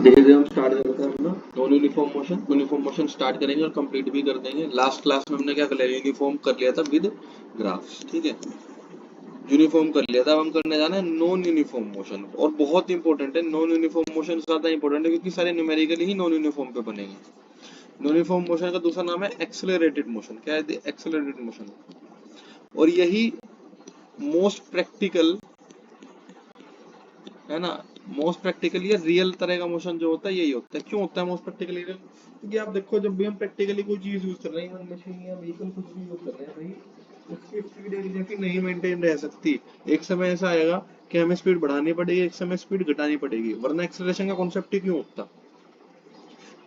धीरे धीरे हम स्टार्ट करते हैं अपना नॉन यूनिफॉर्म मोशन स्टार्ट करेंगे और कंप्लीट भी कर देंगे। लास्ट क्लास में हमने क्या कर लिया, यूनिफॉर्म कर लिया था विद ग्राफ्स, ठीक है, यूनिफॉर्म कर लिया था। अब हम करने जाना है नॉन यूनिफॉर्म मोशन, और बहुत इंपॉर्टेंट है नॉन यूनिफॉर्म मोशन, ज्यादा इंपॉर्टेंट है क्योंकि सारे न्यूमेरिकली ही नॉन यूनिफॉर्म पे बनेंगे। नॉन यूनिफॉर्म मोशन का दूसरा नाम है एक्सेलरेटेड मोशन। क्या है एक्सेलरेटेड मोशन? और यही मोस्ट प्रैक्टिकल है ना, मोस्ट प्रैक्टिकली या रियल तरह का मोशन जो होता है यही होता है। क्यों होता है मोस्ट प्रैक्टिकली रियल? क्योंकि आप देखो जब भी हम प्रैक्टिकली कोई चीज यूज कर रहे हैं, मशीन या व्हीकल कुछ भी यूज कर रहे हैं भाई, उसकी स्पीड एक जैसी नहीं मेंटेन रह सकती। एक समय ऐसा आएगा कि हमें स्पीड बढ़ानी पड़ेगी, एक समय स्पीड घटानी पड़ेगी, वरना एक्सेलरेशन का कॉन्सेप्ट ही क्यों होता।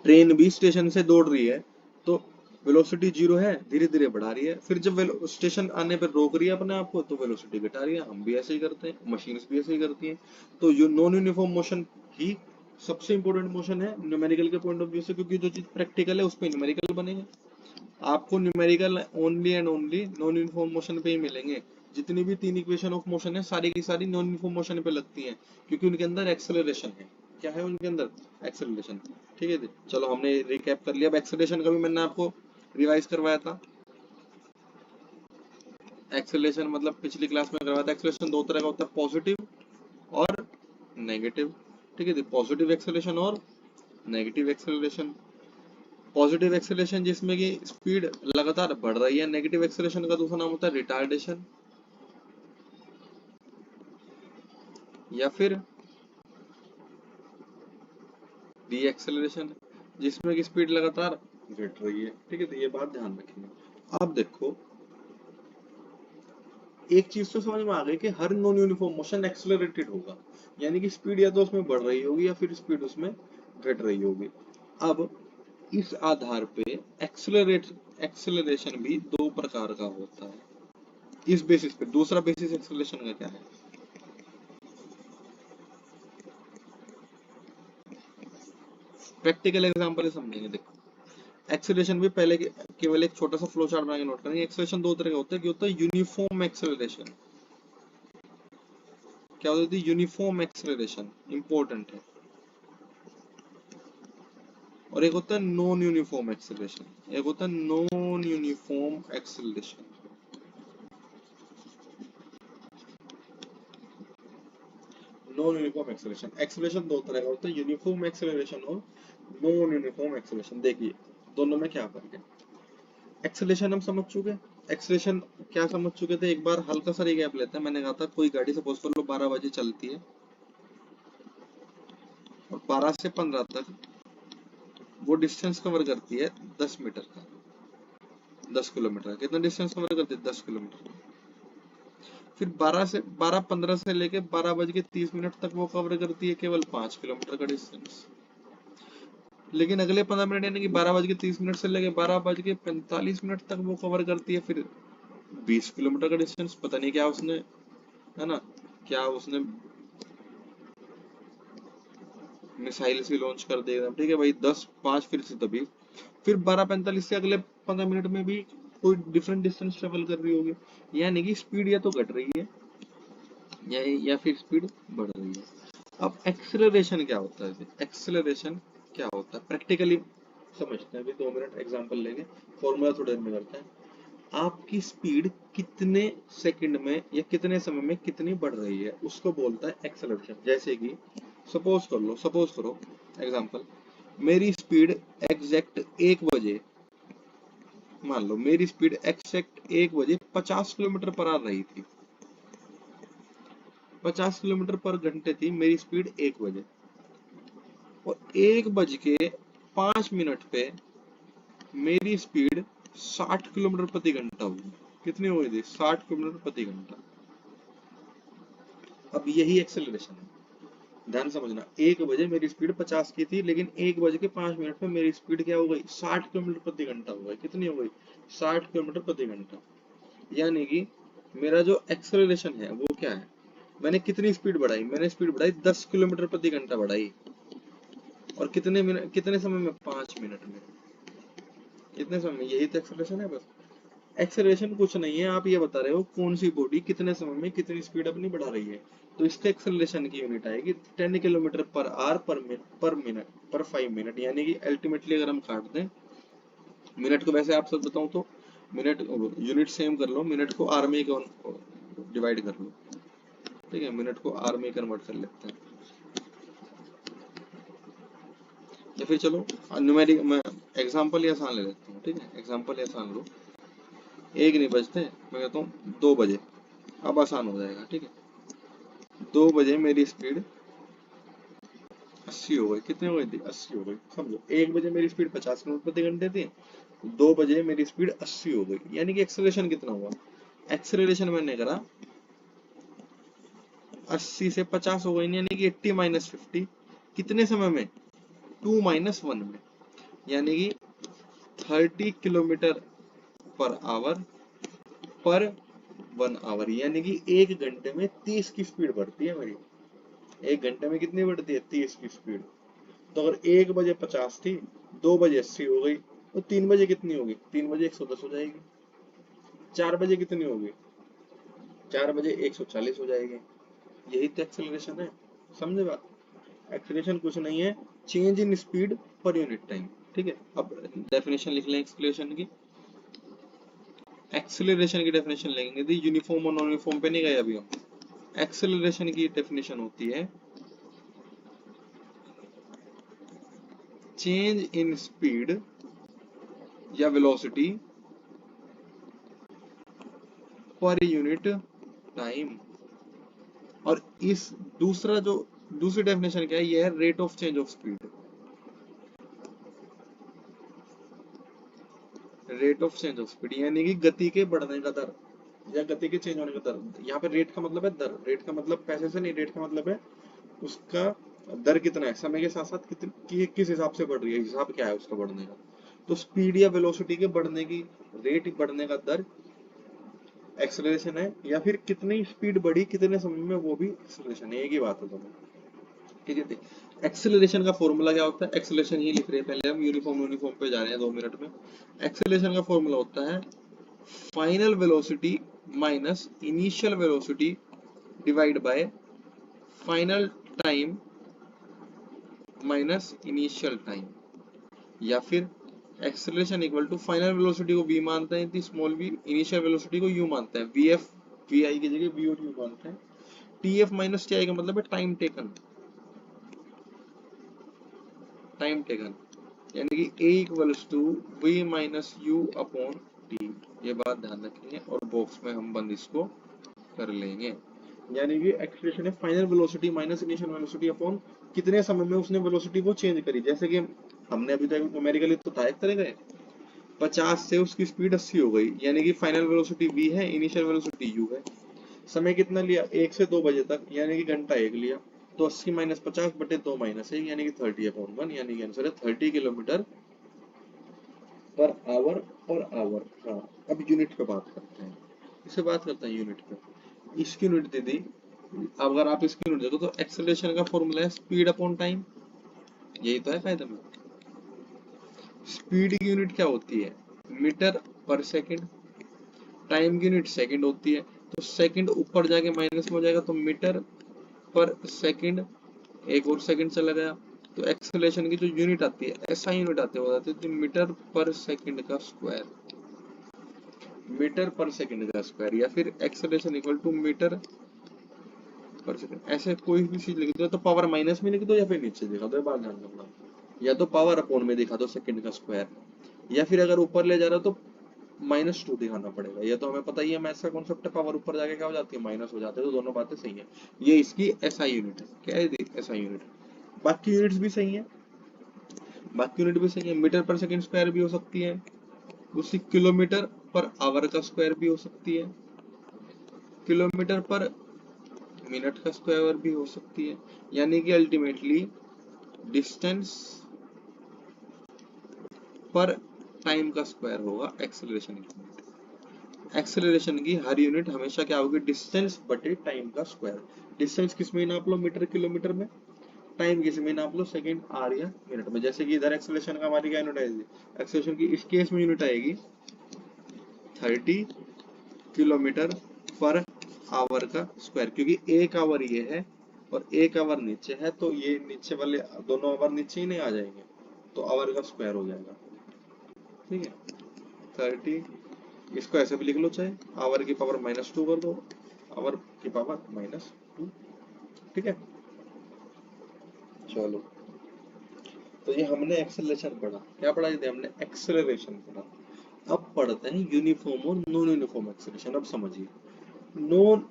ट्रेन भी स्टेशन से दौड़ रही है तो वेलोसिटी जीरो है, धीरे धीरे बढ़ा रही है, फिर जब स्टेशन आने पर रोक रही है अपने आप को तो वेलोसिटी घटा रही है। हम भी ऐसे ही करते हैं, मशीन्स भी ऐसे ही करती हैं। तो जो नॉन यूनिफॉर्म मोशन ही सबसे इंपॉर्टेंट मोशन है न्यूमेरिकल के पॉइंट ऑफ व्यू से, क्योंकि जो चीज प्रैक्टिकल है उस पर न्यूमेरिकल बनेंगे। आपको numerical only and only non uniform motion पे ही मिलेंगे। जितनी भी तीन इक्वेशन ऑफ मोशन है सारी की सारी नॉन यूनिफॉर्म मोशन पे लगती हैं, क्योंकि उनके अंदर एक्सेलरेशन है। क्या है उनके अंदर? एक्सेलरेशन। ठीक है जी, चलो हमने रिकैप कर लिया। अब एक्सेलरेशन का भी मैंने आपको रिवाइज करवाया था। एक्सेलरेशन मतलब पिछली क्लास में करवाया था। एक्सेलरेशन दो तरह का होता है, पॉजिटिव और नेगेटिव। ठीक है जी, पॉजिटिव एक्सेलरेशन और नेगेटिव एक्सेलरेशन। पॉजिटिव एक्सेलरेशन जिसमें कि स्पीड लगातार बढ़ रही है, नेगेटिव एक्सेलरेशन का दूसरा नाम होता है रिटार्डेशन, या फिर डी एक्सेलरेशन जिसमें कि स्पीड लगातार घट रही है। ठीक है, तो ये बात ध्यान रखेंगे। अब देखो एक चीज तो समझ में आ गई कि हर नॉन यूनिफॉर्म मोशन एक्सेलरेटेड होगा, यानी कि स्पीड या तो उसमें बढ़ रही होगी या फिर स्पीड उसमें घट रही होगी। अब इस आधार पे एक्सेलरेशन भी दो प्रकार का होता है। इस बेसिस पे दूसरा बेसिस एक्सेलरेशन का क्या है? प्रैक्टिकल एग्जांपल समझेंगे। देखो एक्सेलरेशन भी पहले केवल एक छोटा सा फ्लो चार्ट बना के नोट करेंगे। एक्सेलरेशन दो तरह का होता है, कि होता है यूनिफॉर्म एक्सेलरेशन। क्या होती है यूनिफॉर्म एक्सेलरेशन, इंपॉर्टेंट है। और एक होता है नॉन यूनिफॉर्म एक्सेलरेशन, एक होता है non uniform acceleration. Non uniform acceleration, acceleration दो तरह का होता है, यूनिफॉर्म एक्सेलरेशन और नॉन यूनिफॉर्म एक्सेलरेशन। देखिए दोनों में क्या फर्क है। एक्सेलरेशन हम समझ चुके, एक्सेलरेशन क्या समझ चुके थे। एक बार हल्का सा रिकैप लेते हैं। मैंने कहा था कोई गाड़ी सपोज कर लो 12 बजे चलती है और 12 से 15 तक वो डिस्टेंस कवर करती है 10 मीटर का, 10 किलोमीटर। कितना डिस्टेंस कवर करती है? 10 किलोमीटर। फिर 12:15 से लेके 12:30 तक वो कवर करती है केवल 5 किलोमीटर का डिस्टेंस। लेकिन अगले 15 मिनट यानी कि 12:30 से लेके 12:45 तक वो कवर करती है फिर 20 किलोमीटर का डिस्टेंस। पता नहीं क्या उसने, है ना, क्या उसने मिसाइल से लॉन्च कर देगा। ठीक है भाई, 10 5 फिर से तभी फिर 12:45 से अगले 15 मिनट में भी कोई डिफरेंट डिस्टेंस ट्रेवल कर रही होगी। यानी कि स्पीड या तो घट रही है या फिर स्पीड बढ़ रही है। अब एक्सेलरेशन क्या होता है? एक्सेलरेशन क्या होता है प्रैक्टिकली समझते हैं अभी। 2 मिनट एग्जांपल लेंगे, फॉर्मूला थोड़ी देर में करते हैं। आपकी स्पीड कितने सेकंड में या कितने समय में कितनी बढ़ रही है उसको बोलता है एक्सेलरेशन। जैसे कि सपोज करो एग्जांपल, मेरी स्पीड एग्जैक्ट 1 बजे, मान लो मेरी स्पीड एग्जैक्ट 1 बजे 50 किलोमीटर पर आवर रही थी। 50 किलोमीटर पर घंटे थी मेरी स्पीड 1 बजे, और 1:05 पे मेरी स्पीड 60 किलोमीटर प्रति घंटा हुई। कितनी हुई थी? 60 किलोमीटर प्रति घंटा। अब यही एक्सेलरेशन है, ध्यान समझना। 1 बजे मेरी स्पीड 50 की थी, लेकिन 1:05 में मेरी स्पीड क्या हो गई? 60 किलोमीटर प्रति घंटा हो गई। कितनी हो गई? 60 किलोमीटर प्रति घंटा। यानी कि मेरा जो एक्सेलरेशन है वो क्या है? मैंने कितनी स्पीड बढ़ाई? मैंने स्पीड बढ़ाई 10 किलोमीटर प्रति घंटा बढ़ाई। और कितने मिनट, कितने समय में? 5 मिनट में। कितने समय में? यही तो एक्सेलरेशन है बस। एक्सेलरेशन कुछ नहीं है, आप ये बता रहे हो कौन सी बॉडी कितने समय में कितनी स्पीड अपनी बढ़ा रही है, तो इसका एक्सेलरेशन की यूनिट आएगी 10 किलोमीटर पर आवर पर मिनट पर 5 मिनट, यानी कि अल्टीमेटली अगर हम काट दें मिनट को, वैसे आप सब बताऊं तो मिनट यूनिट सेम कर लो, मिनट को आर में डिवाइड कर लो, ठीक है, मिनट को आर में कन्वर्ट कर लेते हैं, या फिर चलो न्यूमेरिक मैं एग्जांपल ही आसान ले लेता हूँ, ठीक है, एग्जांपल ही आसान लो, एक नहीं बजते, मैं कहता हूँ 2 बजे, अब आसान हो जाएगा, ठीक है, 2 बजे मेरी स्पीड 80 हो गई, कितनी हो गई थी 80 हो गई, समझो 1 बजे मेरी स्पीड 50 किलोमीटर प्रति घंटे थी, 2 बजे मेरी स्पीड 80 हो गई, यानी कि एक्सेलरेशन कितना हुआ, एक्सेलरेशन मैंने करा 80 से 50 हो गई, यानी कि 80 माइनस 50 कितने समय में, 2 माइनस 1 में, यानी कि 30 किलोमीटर पर आवर पर 1 आवर, यानी कि 1 घंटे में 30 की स्पीड बढ़ती है मेरी, 1 घंटे में कितनी बढ़ती है 30 की स्पीड, तो अगर 1 बजे 50 थी, 2 बजे 80 हो गई, तो 3 बजे कितनी होगी, 3 बजे 110 हो जाएगी, 4 बजे कितनी होगी, 4 बजे 140 हो जाएगी, यही तो एक्सेलरेशन है, समझे बात, एक्सेलरेशन कुछ नहीं है, change in speed per unit time, ठीक है। अब डेफिनेशन लिख लें एक्सेलरेशन की, एक्सेलरेशन की डेफिनेशन लेंगे थी, यूनिफॉर्म और नॉन यूनिफॉर्म पे नहीं गए अभी हम, एक्सेलरेशन की डेफिनेशन होती है चेंज इन स्पीड या वेलोसिटी पर यूनिट टाइम, और इस दूसरा जो दूसरी डेफिनेशन क्या है, यह है rate of change of speed, rate of change of speed यानी कि गति के बढ़ने का दर या गति के चेंज होने का दर, यहाँ पे रेट का मतलब है दर, रेट का मतलब पैसे से नहीं, रेट का मतलब है उसका दर कितना है, समय के साथ साथ किस हिसाब से बढ़ रही है, हिसाब क्या है उसका बढ़ने का, तो स्पीड या वेलोसिटी के बढ़ने की रेट, बढ़ने का दर एक्सेलरेशन है, या फिर कितनी स्पीड बढ़ी कितने समय में, वो भी एक्सेलरेशन है, एक ही बात है दोनों, ठीक है। एक्सेलरेशन का फॉर्मूला क्या होता है, एक्सेलरेशन ही लिख रहे हैं, पहले हम यूनिफॉर्म यूनिफॉर्म पे जा रहे हैं 2 मिनट में। एक्सेलरेशन का फॉर्मूला होता है final velocity minus initial velocity divide by final time minus initial time, या फिर acceleration equal to final velocity को v मानते हैं, स्मॉल v, इनिशियल वेलोसिटी को u मानते हैं, vf vi की जगह v और u मानते हैं, tf माइनस ti का मतलब है टाइम टेकन, टाइम टेकन, यानी कि a equals to v minus u upon t, ये बात ध्यान रखेंगे, और बॉक्स में हम बंद इसको कर लेंगे, यानी कि एक्सेलरेशन है final velocity minus initial velocity upon कितने समय में उसने वेलोसिटी को चेंज करी, जैसे कि हमने अभी तक न्यूमेरिकली तो था एक तरह का, 50 से उसकी स्पीड 80 हो गई, यानी कि फाइनल वेलोसिटी v है, इनिशियल वेलोसिटी u है, समय कितना लिया 1 से 2 बजे तक, यानी कि घंटा 1 लिया, तो 80 माइनस 50 बटे 2 माइनस 1 यानी कि 30 अपॉन 1, यानी कि आंसर है 30 kilometre per hour per hour. हाँ, अब यूनिट पे बात करते हैं, इससे बात करते हैं यूनिट पे, इसकी यूनिट दे दी, अगर आप इसकी यूनिट देखो तो एक्सेलरेशन का फॉर्मूला है स्पीड अपॉन टाइम, यही तो है फायदा में। स्पीड की यूनिट क्या होती है मीटर पर सेकंड, टाइम की यूनिट सेकंड होती है, तो सेकंड ऊपर जाके माइनस में हो जाएगा, तो मीटर पर सेकंड, एक और सेकंड चला गया, तो एक्सेलरेशन की जो यूनिट आती है ऐसा यूनिट आती है, वो आती है मीटर पर सेकंड का स्क्वायर, मीटर पर सेकंड का स्क्वायर, या फिर एक्सेलरेशन इक्वल टू मीटर पर सेकंड, ऐसे कोई भी चीज लिख दो, तो पावर माइनस में लिख दो या फिर नीचे दिखा दो, बात ध्यान रखना, या तो पावर अपॉन में दिखा दो सेकंड का स्क्वायर, या फिर अगर ऊपर ले जा रहा हो तो -2 दिखाना पड़ेगा, ये तो हमें पता ही है, मैथ्स का कॉन्सेप्ट है, पावर ऊपर जाके क्या हो जाती है माइनस हो जाते हैं, तो दोनों बातें सही है, ये इसकी एसआई यूनिट है, क्या है एसआई यूनिट, बाकी यूनिट्स भी सही है, बाकी यूनिट भी सही है, मीटर पर सेकंड स्क्वायर भी हो सकती है, उसी किलोमीटर पर आवर का स्क्वायर भी हो सकती है, किलोमीटर पर मिनट का स्क्वायर भी हो सकती है, यानी कि अल्टीमेटली डिस्टेंस पर टाइम का स्क्वायर होगा एक्सेलरेशन की यूनिट। एक्सेलरेशन की हर यूनिट हमेशा क्या होगी डिस्टेंस बटे टाइम का स्क्वायर, डिस्टेंस किस में नाप लो मीटर किलोमीटर में, टाइम किस में नाप लो सेकंड आर या मिनट में, जैसे कि इधर एक्सेलरेशन का हमारी क्या यूनिट आएगी, एक्सेलरेशन की इस केस में यूनिट आएगी 30 किलोमीटर पर आवर का स्क्वायर, क्योंकि 1 आवर ये है और 1 आवर नीचे है, तो ये नीचे वाले दोनों आवर नीचे ही नहीं आ जाएंगे, तो आवर का स्क्वायर हो जाएगा। ठीक है, 30, इसको ऐसे भी लिख लो, चाहे आवर की पावर -2 कर दो, आवर की पावर -2। ठीक है, चलो, तो ये हमने एक्सेलरेशन पढ़ा। क्या पढ़ा ये हमने? एक्सेलरेशन पढ़ा। अब पढ़ते हैं यूनिफॉर्म और नॉन यूनिफॉर्म एक्सेलरेशन। अब समझिए, नॉन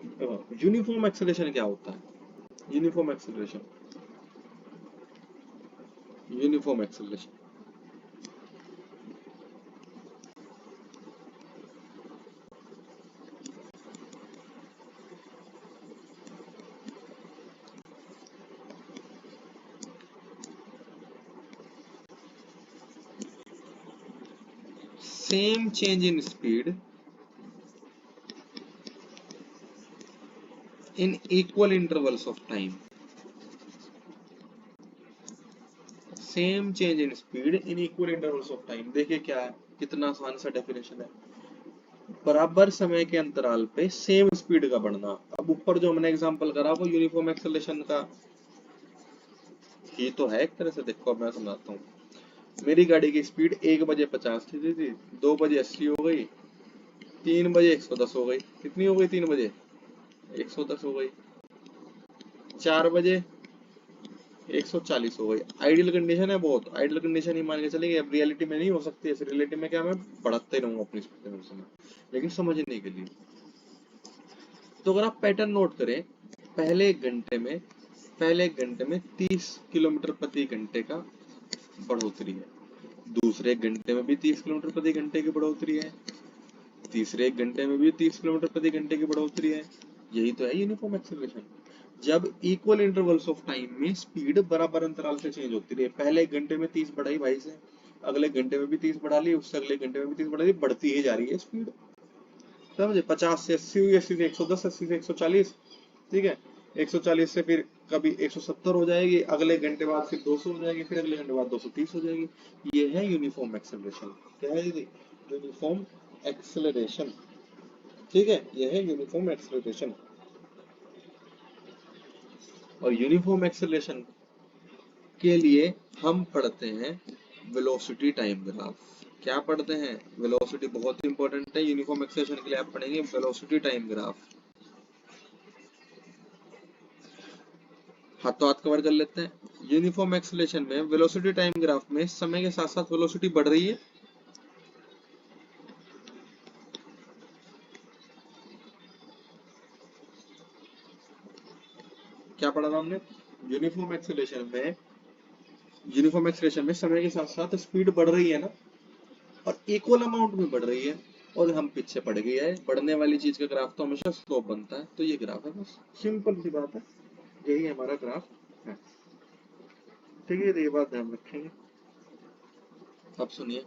यूनिफॉर्म एक्सेलरेशन क्या होता है? Uniform acceleration, uniform acceleration same change in speed in equal intervals of time, same change in speed in equal intervals of time. देखिए क्या है, कितना आसान सा डेफिनेशन है, बराबर समय के अंतराल पे सेम स्पीड का बढ़ना। अब ऊपर जो हमने एग्जांपल करा वो यूनिफॉर्म एक्सेलरेशन का ही तो है एक तरह से। देखो मैं समझाता हूँ, मेरी गाड़ी की स्पीड 1 बजे 50 थी, 2 बजे 80 हो गई, 3 बजे 110 हो गई। कितनी हो गई? 3 बजे 110 हो गई, 4 बजे 140 हो गई। आइडियल कंडीशन है, बहुत आइडियल कंडीशन ही मान के चलेंगे। अब रियलिटी में नहीं हो सकती ऐसे, रियलिटी में क्या, मैं बढ़ाते रहूंगा अपनी स्पीड में समय, लेकिन समझने के लिए। तो अगर आप पैटर्न नोट करें, पहले एक घंटे में 30 किलोमीटर प्रति घंटे का बढ़ोतरी है, दूसरे एक घंटे में भी 30 किलोमीटर प्रति घंटे की बढ़ोतरी है, तीसरे एक घंटे में भी 30 किलोमीटर प्रति घंटे की बढ़ोतरी है। यही तो है यूनिफॉर्म एक्सेलरेशन, जब इक्वल इंटरवल्स ऑफ टाइम में स्पीड बराबर अंतराल से चेंज होती रही। पहले एक घंटे में 30 बढ़ाई भाई से, अगले घंटे में भी 30 बढ़ा ली, उससे अगले घंटे में भी 30 बढ़ा ली, बढ़ती ही जा रही है स्पीड। समझे? 50 से 80 हुई, 80 से 110, 80 से 140, ठीक है, 140 से फिर कभी 170 हो जाएगी, अगले घंटे बाद फिर 200 हो जाएगी, फिर अगले घंटे बाद 230 हो जाएगी। ये है यूनिफॉर्म एक्सेलरेशन। क्या है दीदी? Uniform acceleration. ठीक है, ये है यूनिफॉर्म एक्सेलरेशन। और यूनिफॉर्म एक्सेलरेशन के लिए हम पढ़ते हैं वेलोसिटी टाइम ग्राफ। क्या पढ़ते हैं? वेलोसिटी बहुत इंपॉर्टेंट है। यूनिफॉर्म एक्सेलरेशन के लिए आप पढ़ेंगे वेलोसिटी टाइम ग्राफ। हाथों हाथ कवर कर लेते हैं। यूनिफॉर्म एक्सेलरेशन में वेलोसिटी टाइम ग्राफ में समय के साथ साथ वेलोसिटी बढ़ रही है। क्या पढ़ा था हमने? यूनिफॉर्म एक्सेलरेशन में समय के साथ साथ स्पीड बढ़ रही है ना, और इक्वल अमाउंट में बढ़ रही है, और हम पीछे पड़ गए हैं। बढ़ने वाली चीज का ग्राफ तो हमेशा स्लोप बनता है, तो ये ग्राफ है, बस सिंपल सी बात है, यही हमारा ग्राफ है। ठीक है, तो ये बात ध्यान रखेंगे। अब सुनिए,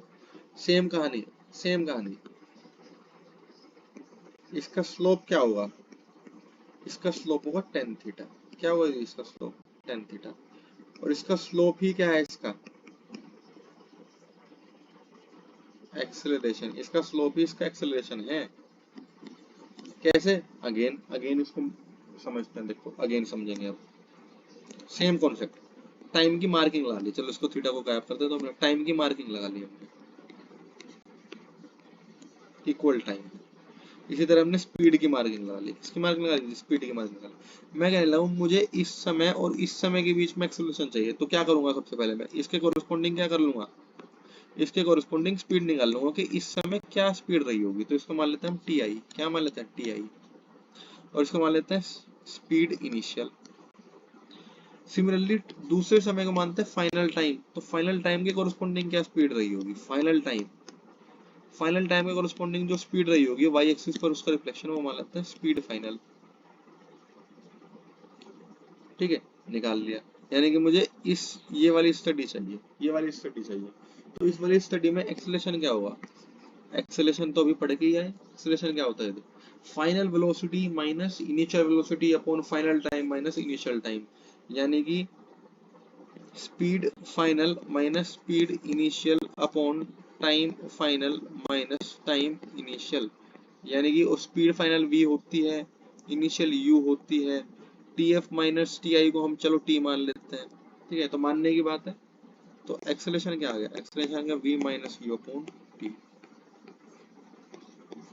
सेम कहानी, सेम कहानी। इसका स्लोप क्या होगा? इसका स्लोप होगा tan थीटा। क्या होगा इसका स्लोप? tan theta. और इसका स्लोप ही क्या है? इसका एक्सेलरेशन। इसका स्लोप ही इसका एक्सेलरेशन है। कैसे? अगेन अगेन इसको समझते हैं। देखो अगेन समझेंगे अब। सेम कॉन्सेप्ट, टाइम की मार्किंग लगा ली। चलो इसको थीटा को गायब करते, तो हमने टाइम की मार्किंग लगा ली हमने, इक्वल टाइम। इसी तरह हमने स्पीड की मार्किंग लगा ली। किसकी मार्किंग लगा ली? स्पीड की मार्किंग लगा ली। मैं कहने लगा मुझे इस समय और इस समय के बीच में एक्सेलरेशन चाहिए, तो क्या करूंगा? सबसे पहले मैं इसके कोरिस्पोंडिंग क्या कर लूंगा? इसके कोरिस्पोंडिंग स्पीड निकाल लूंगा कि इस समय क्या स्पीड रही होगी। तो इसको मान लेते हैं हम टी आई। क्या मान लेते हैं? T I. और इसको मान लेते हैं स्पीड इनिशियल। सिमिलरली दूसरे समय को मानते हैं फाइनल टाइम। तो फाइनल टाइम के कोरिस्पोंडिंग क्या स्पीड रही होगी? फाइनल टाइम, फाइनल टाइम के कोरिस्पोंडिंग जो स्पीड रही होगी वाई एक्सिस पर, उसका रिफ्लेक्शन, वो मान लेते हैं स्पीड फाइनल। ठीक है, निकाल लिया। यानी कि मुझे इस ये वाली स्टडी चाहिए, ये वाली स्टडी चाहिए। तो इस वाली स्टडी में एक्सेलरेशन क्या होगा? एक्सेलरेशन तो अभी पढ़ के ही है। एक्सेलरेशन क्या होता है? Final velocity minus initial velocity upon final time minus initial time. यानी कि speed final minus speed initial upon time final minus time initial, यानी कि स्पीड फाइनल v होती है, इनिशियल u होती है, tf माइनस ti को हम चलो t मान लेते हैं, ठीक है, तो मानने की बात है। तो एक्सेलरेशन क्या आ गया, एक्सेलरेशन आ गया v minus u upon t,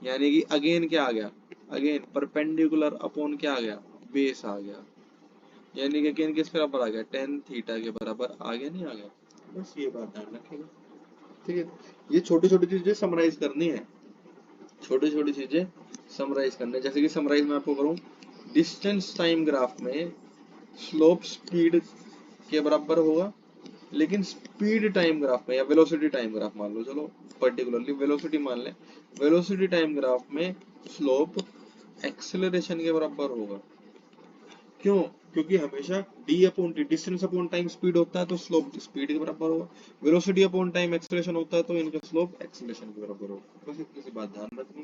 यानी कि अगेन क्या आ गया, अगेन परपेंडिकुलर अपॉन क्या आ गया, बेस आ गया, यानी कि अगेन किस बराबर आ गया, टेन थीटा के बराबर आ गया, नहीं आ गया। बस ये बात ध्यान रखेंगे, ठीक है। ये छोटी छोटी चीजें समराइज करनी है, छोटी छोटी चीजें समराइज करनी है। जैसे कि समराइज मैं आपको करूं, डिस्टेंस टाइम ग्राफ में स्लोप स्पीड के बराबर होगा, लेकिन स्पीड टाइम ग्राफ में या वेलोसिटी टाइम ग्राफ मान लो, चलो पर्टिकुलरली वेलोसिटी मान लें, वेलोसिटी टाइम ग्राफ में स्लोप एक्सेलरेशन के बराबर होगा। क्यों? क्योंकि हमेशा d upon T, distance upon time speed होता है, तो स्लोप स्पीड के बराबर होगा, वेलोसिटी अपॉन टाइम एक्सेलरेशन होता है, तो इनका स्लोप एक्सेलरेशन के बराबर होगा। बस इतनी सी बात ध्यान रखनी,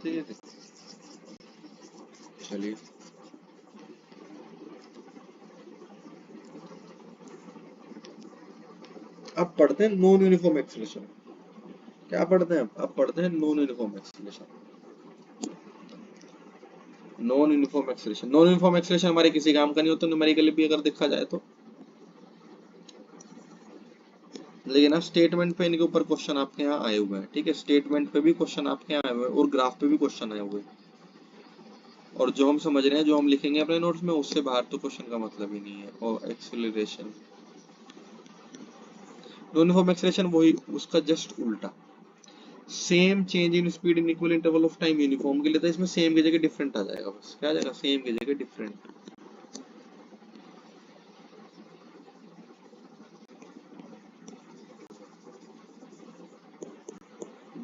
ठीक है। चलिए अब पढ़ते हैं नॉन यूनिफॉर्म एक्सेलरेशन। क्या पढ़ते हैं अब पढ़ते हैं non uniform acceleration. Non uniform acceleration, non uniform acceleration हमारे किसी काम का नहीं होता न्यूमेरिकली भी अगर देखा जाए तो, लेकिन अब स्टेटमेंट पे इनके ऊपर क्वेश्चन आपके यहाँ आए हुए हैं, ठीक है, स्टेटमेंट पे भी क्वेश्चन आपके यहाँ आए हुए हैं और ग्राफ पे भी क्वेश्चन आए हुए हैं, और जो हम समझ रहे हैं, जो हम लिखेंगे अपने नोट्स में, उससे बाहर तो क्वेश्चन का मतलब ही नहीं है। और एक्सेलरेशन, नॉन यूनिफॉर्म एक्सेलरेशन वही उसका जस्ट उल्टा, same change in speed in equal interval of time uniform के लिए था, इसमें सेम की जगह डिफरेंट आ जाएगा, बस क्या आ जाएगा, सेम की जगह different.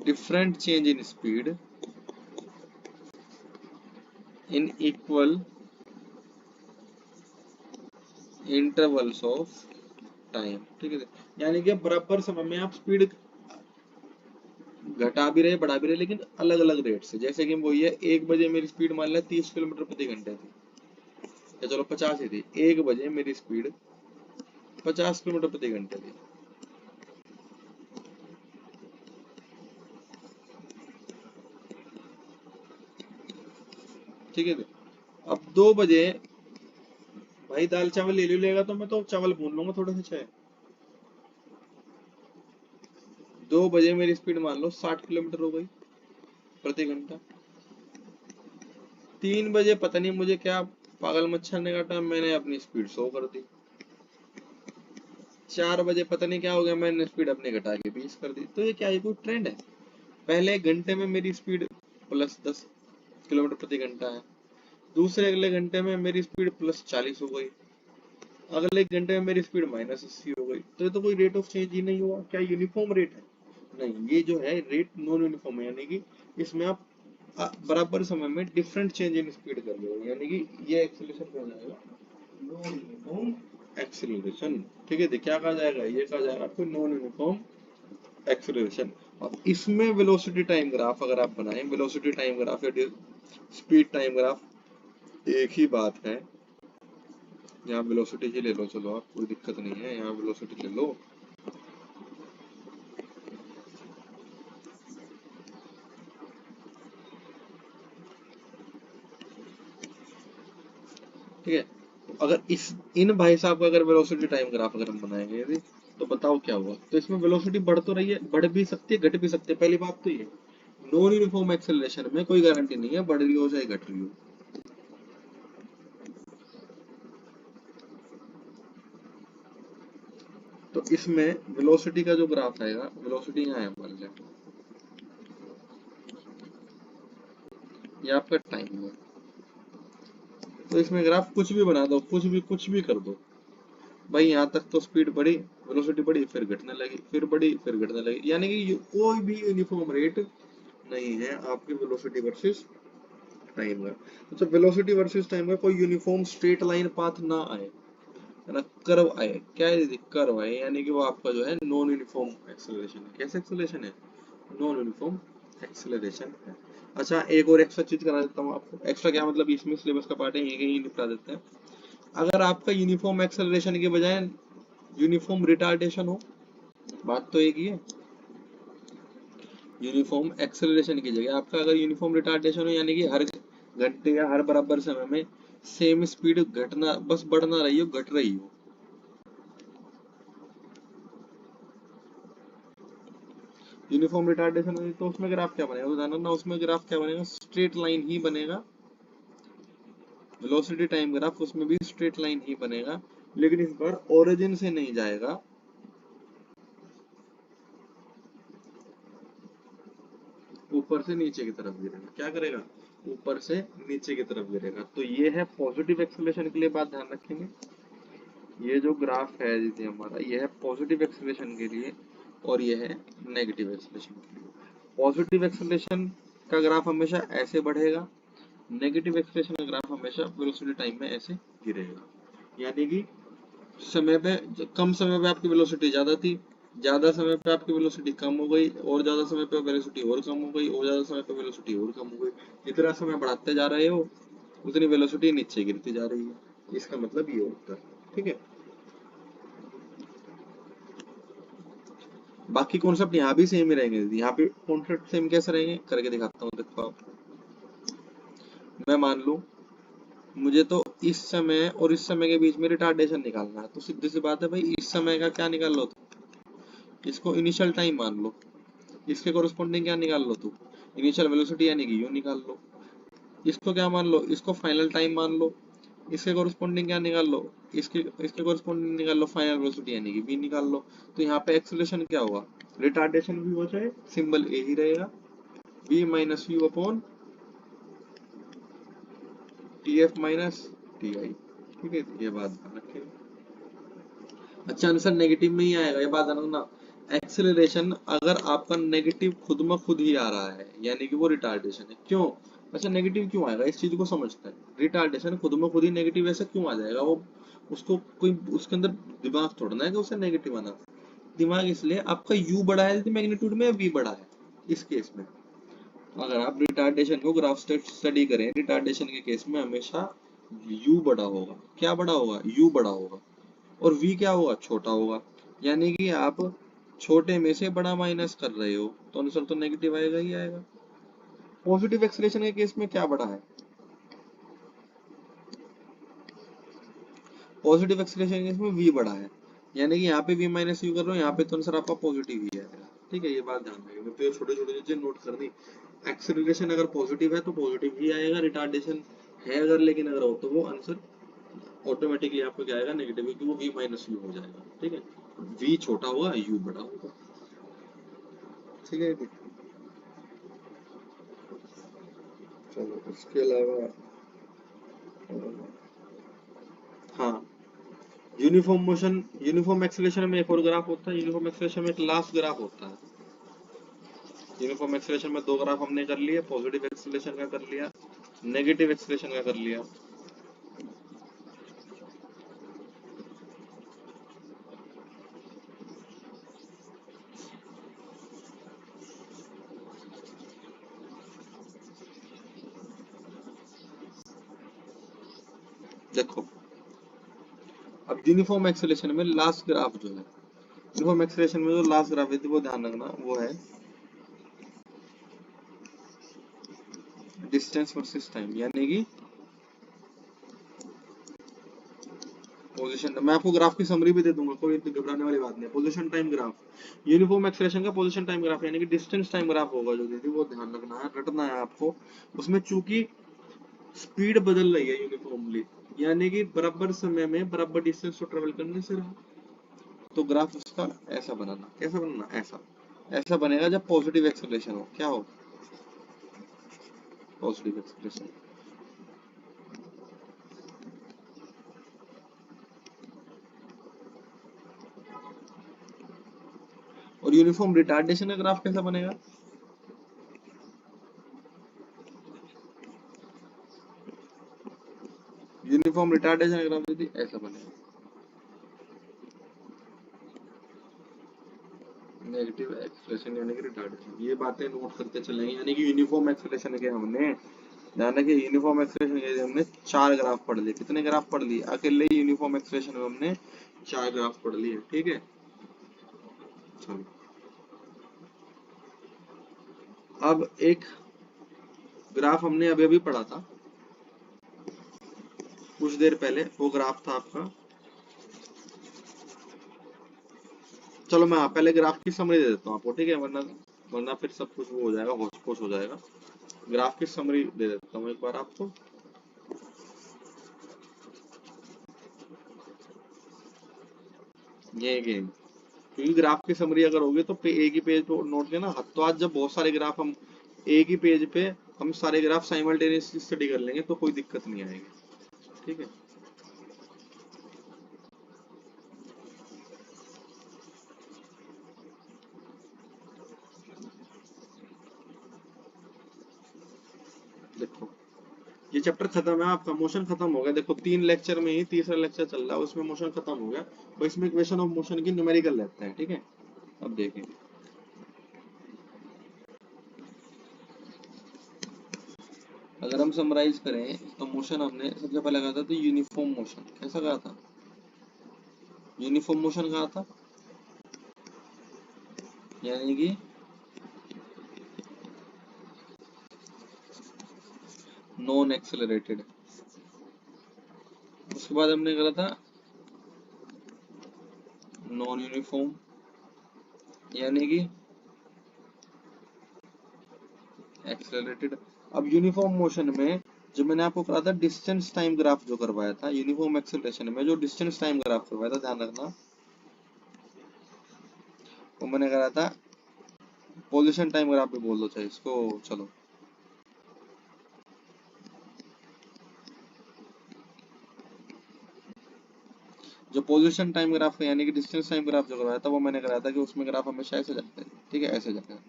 Different change in speed in equal intervals of time, ठीक है, यानी कि बराबर समय में आप स्पीड घटा भी रहे बढ़ा भी रहे, लेकिन अलग अलग रेट से। जैसे कि वही है, 1 बजे मेरी स्पीड मान लिया 30 किलोमीटर प्रति घंटे थी, या चलो 50 ही थी, 1 बजे मेरी स्पीड 50 किलोमीटर प्रति घंटे थी, ठीक है। अब 2 बजे भाई दाल चावल ले लेगा, तो मैं तो चावल भून लूंगा थोड़े से चाहे। 2 बजे मेरी स्पीड मान लो 60 किलोमीटर हो गई प्रति घंटा। 3 बजे पता नहीं मुझे क्या पागल मच्छर ने काटा, मैंने अपनी स्पीड 100 कर दी। 4 बजे पता नहीं क्या हो गया, मैंने स्पीड अपनी घटा के 20 कर दी। तो ये क्या, ये कोई ट्रेंड है? पहले घंटे में मेरी स्पीड +10 किलोमीटर प्रति घंटा है, दूसरे अगले घंटे में मेरी स्पीड +40 हो गई, अगले घंटे में मेरी स्पीड -80 हो गई। तो ये तो कोई रेट ऑफ चेंज ही नहीं हुआ। क्या यूनिफॉर्म रेट है? नहीं, ये जो है रेट नॉन यूनिफॉर्म है, यानी कि इसमें आप बराबर समय में डिफरेंट चेंज इन स्पीड कर रहे हो, यानी कि ये एक्सेलरेशन हो जाएगा नॉन यूनिफॉर्म एक्सेलरेशन, ठीक है। क्या कहा जाएगा, ये कहा जाएगा आपको नॉन यूनिफॉर्म एक्सेलरेशन। और इसमें वेलोसिटी टाइम ग्राफ अगर आप बनाएं, वेलोसिटी टाइम ग्राफ या स्पीड टाइम ग्राफ एक ही बात है। यहाँ वेलोसिटी ही ले लो, चलो आप, कोई दिक्कत नहीं है, यहाँ वेलोसिटी ले लो, ठीक है। अगर इस इन भाई साहब का अगर वेलोसिटी टाइम ग्राफ अगर हम बनाएंगे यदि, तो बताओ क्या हुआ। तो इसमें वेलोसिटी बढ़ तो रही है, बढ़ भी सकती है, घट भी सकती है। पहली बात तो ये, नॉन यूनिफॉर्म एक्सेलरेशन में कोई गारंटी नहीं है बढ़ रही हो चाहे घट रही हो। तो इसमें वेलोसिटी का जो ग्राफ आएगा, वेलोसिटी यहाँ है मान लें, ये आपका टाइम है, तो इसमें ग्राफ कुछ भी बना दो, कुछ भी कर दो भाई, यहाँ तक तो स्पीड बढ़ी, वेलोसिटी बढ़ी, फिर घटने लगी, फिर बढ़ी, फिर घटने लगी, यानी कि कोई भी यूनिफॉर्म रेट नहीं है आपकी वेलोसिटी वर्सेस टाइम का। तो जब वेलोसिटी वर्सेस टाइम का कोई यूनिफॉर्म स्ट्रेट लाइन पाथ ना आए, है ना, कर्व आए, क्या है दीदी, कर्व आए, यानी कि वो आपका जो है नॉन यूनिफॉर्म एक्सेलरेशन है। कैसे एक्सेलरेशन है? नॉन यूनिफॉर्म एक्सेलरेशन है। अच्छा, एक और एक्स्ट्रा चीज करा देता हूँ आपको। एक्स्ट्रा क्या मतलब, इसमें सिलेबस का पार्ट है, यही निपटा देते हैं। अगर आपका यूनिफॉर्म एक्सेलरेशन के बजाय यूनिफॉर्म रिटार्डेशन हो, बात तो एक ही है। यूनिफॉर्म एक्सेलरेशन की जगह आपका अगर यूनिफॉर्म रिटार्डेशन हो, यानी कि हर घंटे या हर बराबर समय में सेम स्पीड घटना, बस बढ़ना रही हो, घट रही हो। यूनिफॉर्म रिटार्डेशन होगी तो उसमें ग्राफ क्या बनेगा, तो ना उसमें ग्राफ क्या बनेगा, स्ट्रेट लाइन ही बनेगा। वेलोसिटी टाइम ग्राफ उसमें भी स्ट्रेट लाइन ही बनेगा, लेकिन इस बार ओरिजिन से नहीं जाएगा, ऊपर से नीचे की तरफ गिरेगा। क्या करेगा, ऊपर से नीचे की तरफ गिरेगा। तो ये है पॉजिटिव एक्सेलरेशन के लिए, बात ध्यान रखेंगे। ये जो ग्राफ है दीदी हमारा, ये है पॉजिटिव एक्सेलरेशन के लिए और ये है नेगेटिव एक्सेलरेशन के लिए। पॉजिटिव एक्सेलरेशन का ग्राफ हमेशा ऐसे बढ़ेगा, नेगेटिव एक्सेलरेशन का ग्राफ हमेशा वेलोसिटी टाइम में ऐसे गिरेगा। यानी कि समय पे, कम समय पे आपकी वेलोसिटी ज्यादा थी, ज्यादा समय पे आपकी वेलोसिटी कम हो गई, और ज्यादा समय पे वेलोसिटी और कम हो गई, और ज्यादा समय पे वेलोसिटी और कम हो गई। जितना समय बढ़ाते जा रहे हो उतनी वेलोसिटी नीचे गिरती जा रही है। इसका मतलब ये होता है, ठीक है। बाकी कॉन्सेप्ट यहाँ भी सेम ही रहेंगे दीदी। यहाँ पे कॉन्सेप्ट सेम कैसे रहेंगे, करके दिखाता हूँ। देखो आप, मैं मान लूँ मुझे तो इस समय और इस समय के बीच में रिटार्डेशन निकालना है, तो सीधी सी बात है भाई, इस समय का क्या निकाल लो, इसको इनिशियल टाइम मान लो, इसके कोरिस्पोंडिंग क्या निकाल लो, तू इनिशियल वेलोसिटी यानी कि यू निकाल लो। इसको क्या मान लो, इसको फाइनल टाइम मान लो। इसके कोरिस्पोंडिंग क्या निकाल लो, इसके इसके कोरिस्पोंडिंग निकाल लो फाइनल वेलोसिटी यानी कि v निकाल लो। तो यहाँ पे एक्सेलरेशन क्या होगा, रिटार्डेशन भी हो जाए, सिंबल ए ही रहेगा, v minus u upon T F minus T I. ठीक है, ये बात ध्यान रखें। अच्छा, आंसर नेगेटिव में ही आएगा, ये बात ध्यान रखना। एक्सेलरेशन अगर आपका नेगेटिव खुद में खुद ही आ रहा है, यानी कि वो रिटार्डेशन है। क्यों, अच्छा नेगेटिव क्यों आएगा, इस चीज को समझते हैं। रिटार्डेशन खुद में खुद ही नेगेटिव ऐसे क्यों आ जाएगा, वो उसको कोई उसके अंदर दिमाग थोड़ना है कि उसे नेगेटिव आना। दिमाग इसलिए आपका यू बड़ा है मैग्नीट्यूड में, वी बड़ा है। इस केस में अगर आप रिटार्डेशन को ग्राफ स्टडी करें, रिटार्डेशन के केस में हमेशा यू बड़ा होगा। क्या बड़ा होगा, यू बड़ा होगा, और v क्या होगा, छोटा होगा। यानी कि आप छोटे में से बड़ा माइनस कर रहे हो, तो आंसर तो नेगेटिव आएगा ही आएगा। पॉजिटिव एक्सेलरेशन के केस में क्या बड़ा है, पॉजिटिव एक्सेलरेशन के केस में v बड़ा है, यानी कि यहाँ पे v माइनस यू कर रहे हो, यहाँ पे तो आंसर आपका पॉजिटिव ही आएगा। ठीक है, ये बात ध्यान रखिए, तो छोटे छोटे चीजें नोट करनी। एक्सेलरेशन अगर पॉजिटिव है तो पॉजिटिव ही आएगा, रिटार्डेशन है अगर, लेकिन अगर हो तो वो आंसर ऑटोमेटिकली आपको क्या आएगा, नेगेटिव, क्योंकि वो v माइनस यू हो जाएगा। ठीक है, v छोटा होगा, u बड़ा होगा। ठीक है, चलो इसके अलावा, हाँ, यूनिफॉर्म मोशन, यूनिफॉर्म एक्सेलरेशन में एक और ग्राफ होता है, यूनिफॉर्म एक्सेलरेशन में एक लास्ट ग्राफ होता है। यूनिफॉर्म एक्सेलरेशन में दो ग्राफ हमने कर लिए, पॉजिटिव एक्सेलरेशन का कर लिया, नेगेटिव एक्सेलरेशन का कर लिया। देखो, अब यूनिफॉर्म एक्सेलरेशन में लास्ट ग्राफ जो है, यूनिफॉर्म एक्सेलरेशन में जो लास्ट ग्राफ है वो ध्यान रखना, वो है डिस्टेंस वर्सेस टाइम, यानी कि पोजीशन। मैं आपको ग्राफ की समरी भी दे दूंगा, कोई घबराने वाली बात नहीं है। Position time graph uniform acceleration का पोजीशन टाइम ग्राफ, यानी कि डिस्टेंस टाइम ग्राफ होगा जो दीदी, वो ध्यान रखना है, रटना है आपको। उसमें चूंकि स्पीड बदल रही है यूनिफॉर्मली, यानी कि बराबर समय में बराबर डिस्टेंस को ट्रेवल करने से रहा, तो ग्राफ उसका ऐसा बनाना। कैसा बनाना, ऐसा ऐसा बनेगा जब पॉजिटिव एक्सेलरेशन हो। क्या हो, पॉजिटिव एक्सेलरेशन। और यूनिफॉर्म रिटार्डेशन का ग्राफ कैसा बनेगा, यूनिफॉर्म रिटार्डेशन का ग्राफ दीदी ऐसा बनेगा, नेगेटिव एक्सेलरेशन यानी कि रिटार्डेशन। ये बातें नोट करते चलेंगे, यानी कि यूनिफॉर्म एक्सेलरेशन के हमने ध्यान रखिए, यूनिफॉर्म एक्सेलरेशन के हमने 4 ग्राफ पढ़ लिए। कितने ग्राफ पढ़ लिए, अकेले यूनिफॉर्म एक्सेलरेशन में हमने 4 ग्राफ पढ़ लिए। ठीक है, चलो अब एक ग्राफ हमने अभी अभी पढ़ा था कुछ देर पहले, वो ग्राफ था आपका, चलो मैं पहले ग्राफ की समरी दे देता हूँ आपको, ठीक है, वरना वरना फिर सब कुछ वो हो जाएगा, होश पोश हो जाएगा। ग्राफ की समरी दे देता हूँ एक बार आपको। ये गेम, क्योंकि ग्राफ की समरी अगर होगी तो एक ही पेज पे नोट लेना, तो आज जब बहुत सारे ग्राफ हम एक ही पेज पे हम सारे ग्राफ साइमल्टेनियसली स्टडी कर लेंगे तो कोई दिक्कत नहीं आएगी, ठीक है। देखो ये चैप्टर खत्म है आपका, मोशन खत्म हो गया, देखो 3 लेक्चर में ही तीसरा लेक्चर चल रहा है, उसमें मोशन खत्म हो गया, तो इसमें इक्वेशन ऑफ मोशन की न्यूमेरिकल लेते हैं, ठीक है। अब देखें, अगर हम समराइज करें तो मोशन हमने सबसे पहले कहा था तो यूनिफॉर्म मोशन, कैसा कहा था, यूनिफॉर्म मोशन कहा था, यानी कि नॉन एक्सेलरेटेड। उसके बाद हमने कहा था नॉन यूनिफॉर्म, यानी कि एक्सेलरेटेड। अब यूनिफॉर्म मोशन में जो मैंने आपको कहा था डिस्टेंस टाइम ग्राफ जो करवाया था, यूनिफॉर्म एक्सेलरेशन में जो डिस्टेंस टाइम ग्राफ करवाया था, ध्यान रखना, वो मैंने कहा था पोजीशन टाइम ग्राफ भी बोल दो चाहे इसको, चलो जो पोजीशन टाइम ग्राफ है यानी कि डिस्टेंस टाइम ग्राफ जो करवाया था, वो मैंने कराया था कि उसमें ग्राफ हमेशा ऐसे जाता है, ठीक है, ऐसे जाता है।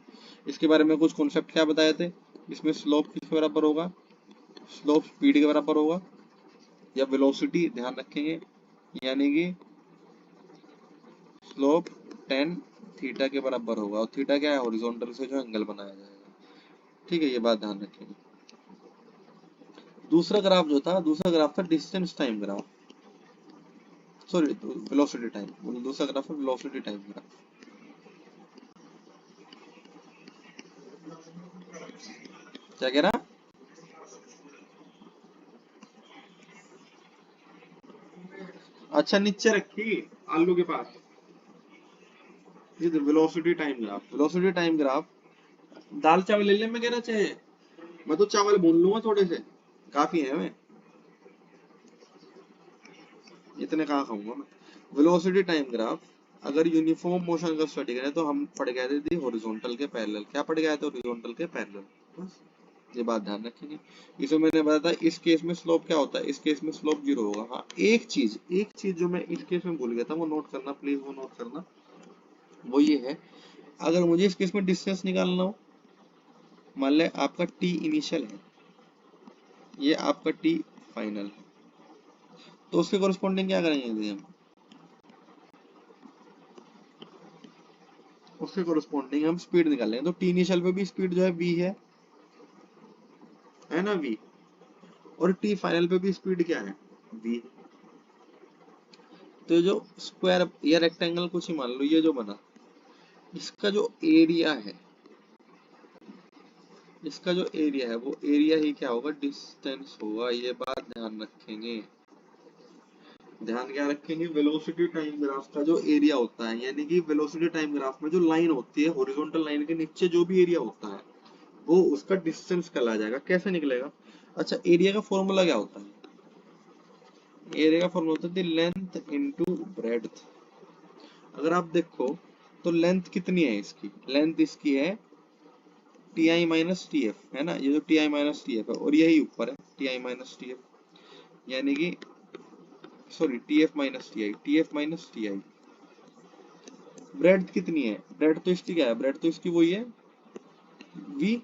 इसके बारे में कुछ कॉन्सेप्ट क्या बताए थे, इसमें स्लोप किसके बराबर होगा, स्लोप स्पीड के बराबर होगा, या वेलोसिटी, ध्यान रखेंगे, यानी कि स्लोप टेन थीटा के बराबर होगा, और थीटा क्या है, हॉरिजॉन्टल से जो एंगल बनाया जाएगा, ठीक है, ये बात ध्यान रखेंगे। दूसरा ग्राफ जो था, दूसरा ग्राफ था distance time graph, sorry velocity time, दूसरा ग्राफ है वेलोसिटी टाइम ग्राफ। क्या कह रहा, अच्छा नीचे रखी आलू के पास, ये velocity time graph, velocity time graph, दाल चावल ले ले, मैं कह रहा चाहे, मैं तो चावल भून लूंगा थोड़े से, काफी है, मैं इतने कहाँ खाऊंगा मैं। वेलोसिटी टाइम ग्राफ, अगर यूनिफॉर्म मोशन का स्टडी करें तो हम पढ़ गए थे हॉरिजॉन्टल के पैरेलल, क्या पढ़ गए थे, हॉरिजॉन्टल के पैरेलल, बस ये बात ध्यान रखेंगे। इसमें मैंने बताया था इस केस में स्लोप क्या होता है, इस केस में स्लोप 0 होगा। हाँ एक चीज जो मैं इस केस में भूल गया था, वो नोट करना प्लीज, वो नोट करना, वो ये है, अगर मुझे इस केस में डिस्टेंस निकालना हो, मान ले आपका टी इनिशियल है, ये आपका टी फाइनल है, तो उसके कोरिस्पोंडिंग क्या करेंगे यदि हम, उसके कोरिस्पोंडिंग हम स्पीड निकालेंगे, तो टी इनिशियल पे भी स्पीड जो है वी है ना वी, और टी फाइनल पे भी स्पीड क्या है, वी। तो जो स्क्वायर या रेक्टेंगल कुछ ही मान लो, ये जो बना, इसका जो एरिया है, इसका जो एरिया है वो एरिया ही क्या होगा, डिस्टेंस होगा, ये बात ध्यान रखेंगे। ध्यान क्या रखेंगे, वेलोसिटी टाइम ग्राफ का जो एरिया होता है, यानी कि वेलोसिटी टाइम ग्राफ में जो लाइन होती है, हॉरिजॉन्टल लाइन के नीचे जो भी एरिया होता है, वो उसका डिस्टेंस कहला जाएगा। कैसे निकलेगा, अच्छा एरिया का फॉर्मूला क्या होता है, एरिया का फॉर्मूला होता है लेंथ इनटू ब्रेड्थ। अगर आप देखो तो लेंथ कितनी है इसकी, लेंथ इसकी है T I minus T F, है ना, ये जो T I minus T F है, और यही ऊपर है T I minus T F, यानी कि sorry T F minus T I, T F minus T I. Breadth कितनी है, ब्रेड्थ तो इसकी क्या है, ब्रेड्थ तो इसकी वही है वी,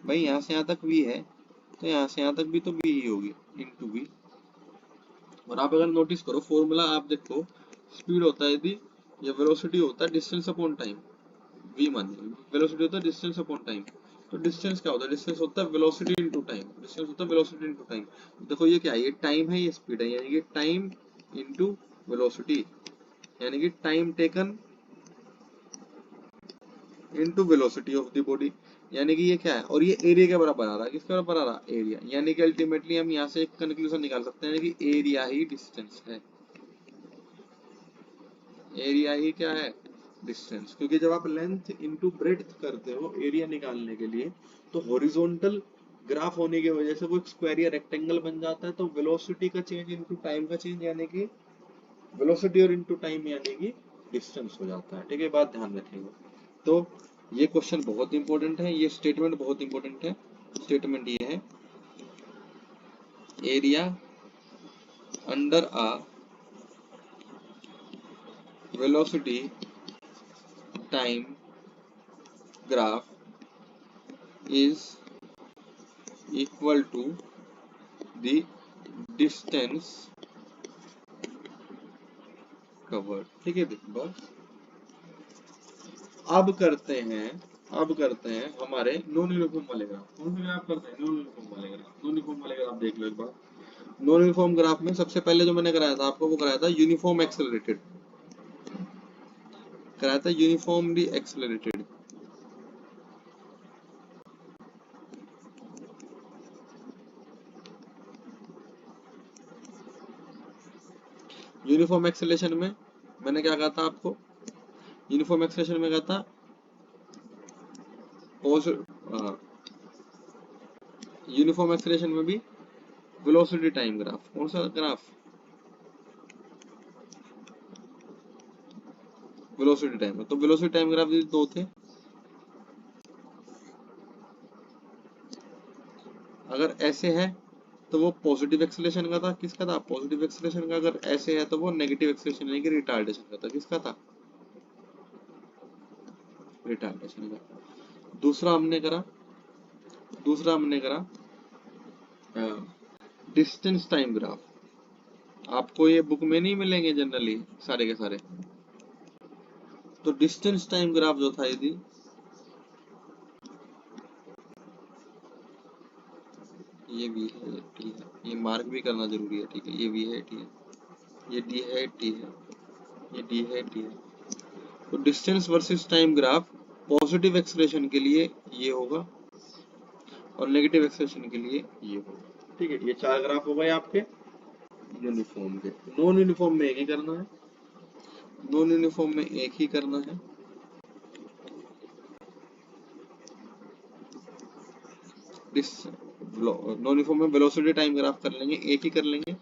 भाई यहाँ से यहाँ तक वी है, तो यहाँ से यहाँ तक भी तो वी ही होगी, इनटू वी। और आप अगर नोटिस करो फॉर्मूला, आप देखो स्पीड होता है यदि, या वेलोसिटी होता है डिस्टेंस अपॉन टाइम, वी मान वेलोसिटी होता है डिस्टेंस अपॉन टाइम, तो डिस्टेंस क्या होता है, डिस्टेंस होता है वेलोसिटी इनटू टाइम, डिस्टेंस होता है वेलोसिटी इनटू टाइम। देखो ये क्या है, ये टाइम है, ये स्पीड है, यानी कि टाइम इनटू वेलोसिटी, यानी कि time taken into velocity of the body. यानी कि ये क्या है, और ये एरिया के बराबर आ रहा है, किसके बराबर आ रहा है, एरिया। यानी कि अल्टीमेटली हम यहाँ से एक कंक्लूजन निकाल सकते हैं कि एरिया ही डिस्टेंस है, एरिया ही क्या है, डिस्टेंस। क्योंकि जब आप लेंथ इनटू ब्रेड्थ करते हो एरिया निकालने के लिए, तो हॉरिजॉन्टल ग्राफ होने की वजह से वो एक स्क्वायर या रेक्टेंगल बन जाता है। तो वेलोसिटी का चेंज इनटू टाइम का चेंज, यानी कि वेलोसिटी और इनटू टाइम यानी कि डिस्टेंस हो जाता है। ठीक है, बात ध्यान रखिएगा। तो ये क्वेश्चन बहुत इंपॉर्टेंट है, ये स्टेटमेंट बहुत इंपॉर्टेंट है। स्टेटमेंट ये है, area under a velocity time graph is equal to the distance covered। ठीक है, देखो बस अब करते हैं हमारे नॉन यूनिफॉर्म वाले ग्राफ। कौन से ग्राफ करते हैं, नॉन यूनिफॉर्म वाले ग्राफ। नॉन यूनिफॉर्म वाले ग्राफ देख लो एक बार। नॉन यूनिफॉर्म ग्राफ में सबसे पहले जो मैंने कराया था आपको, वो कराया था यूनिफॉर्म एक्सेलरेटेड, कराया था यूनिफॉर्मली एक्सेलरेटेड। यूनिफॉर्म एक्सेलरेशन में मैंने क्या कहा था आपको, यूनिफॉर्म एक्सेलरेशन में कहा था यूनिफॉर्म एक्सेलरेशन में भी वेलोसिटी टाइम ग्राफ। कौन सा ग्राफ, वेलोसिटी टाइम। तो वेलोसिटी टाइम ग्राफ दो थे। अगर ऐसे है तो वो पॉजिटिव एक्सेलरेशन का था, किसका था, पॉजिटिव एक्सेलरेशन का। अगर ऐसे है तो वो नेगेटिव एक्सेलरेशन यानी कि रिटार्डेशन का था, किसका था, रिटार्डेशन का। दूसरा हमने करा डिस्टेंस टाइम ग्राफ। आपको ये बुक में नहीं मिलेंगे जनरली सारे के सारे। तो डिस्टेंस टाइम ग्राफ जो था, यदि ये भी है टी है, ये मार्क भी करना जरूरी है। ठीक है, ये भी है टी है, ये डी है टी है, ये डी है टी है। तो distance versus time graph positive acceleration के लिए ये होगा और नेगेटिव एक्सेलरेशन के लिए ये होगा। ठीक है, ये चार ग्राफ हो गए आपके यूनिफॉर्म के। नॉन यूनिफॉर्म में एक ही करना है, नॉन यूनिफॉर्म में एक ही करना है। नॉन यूनिफॉर्म में वेलोसिटी टाइम ग्राफ कर लेंगे, एक ही कर लेंगे।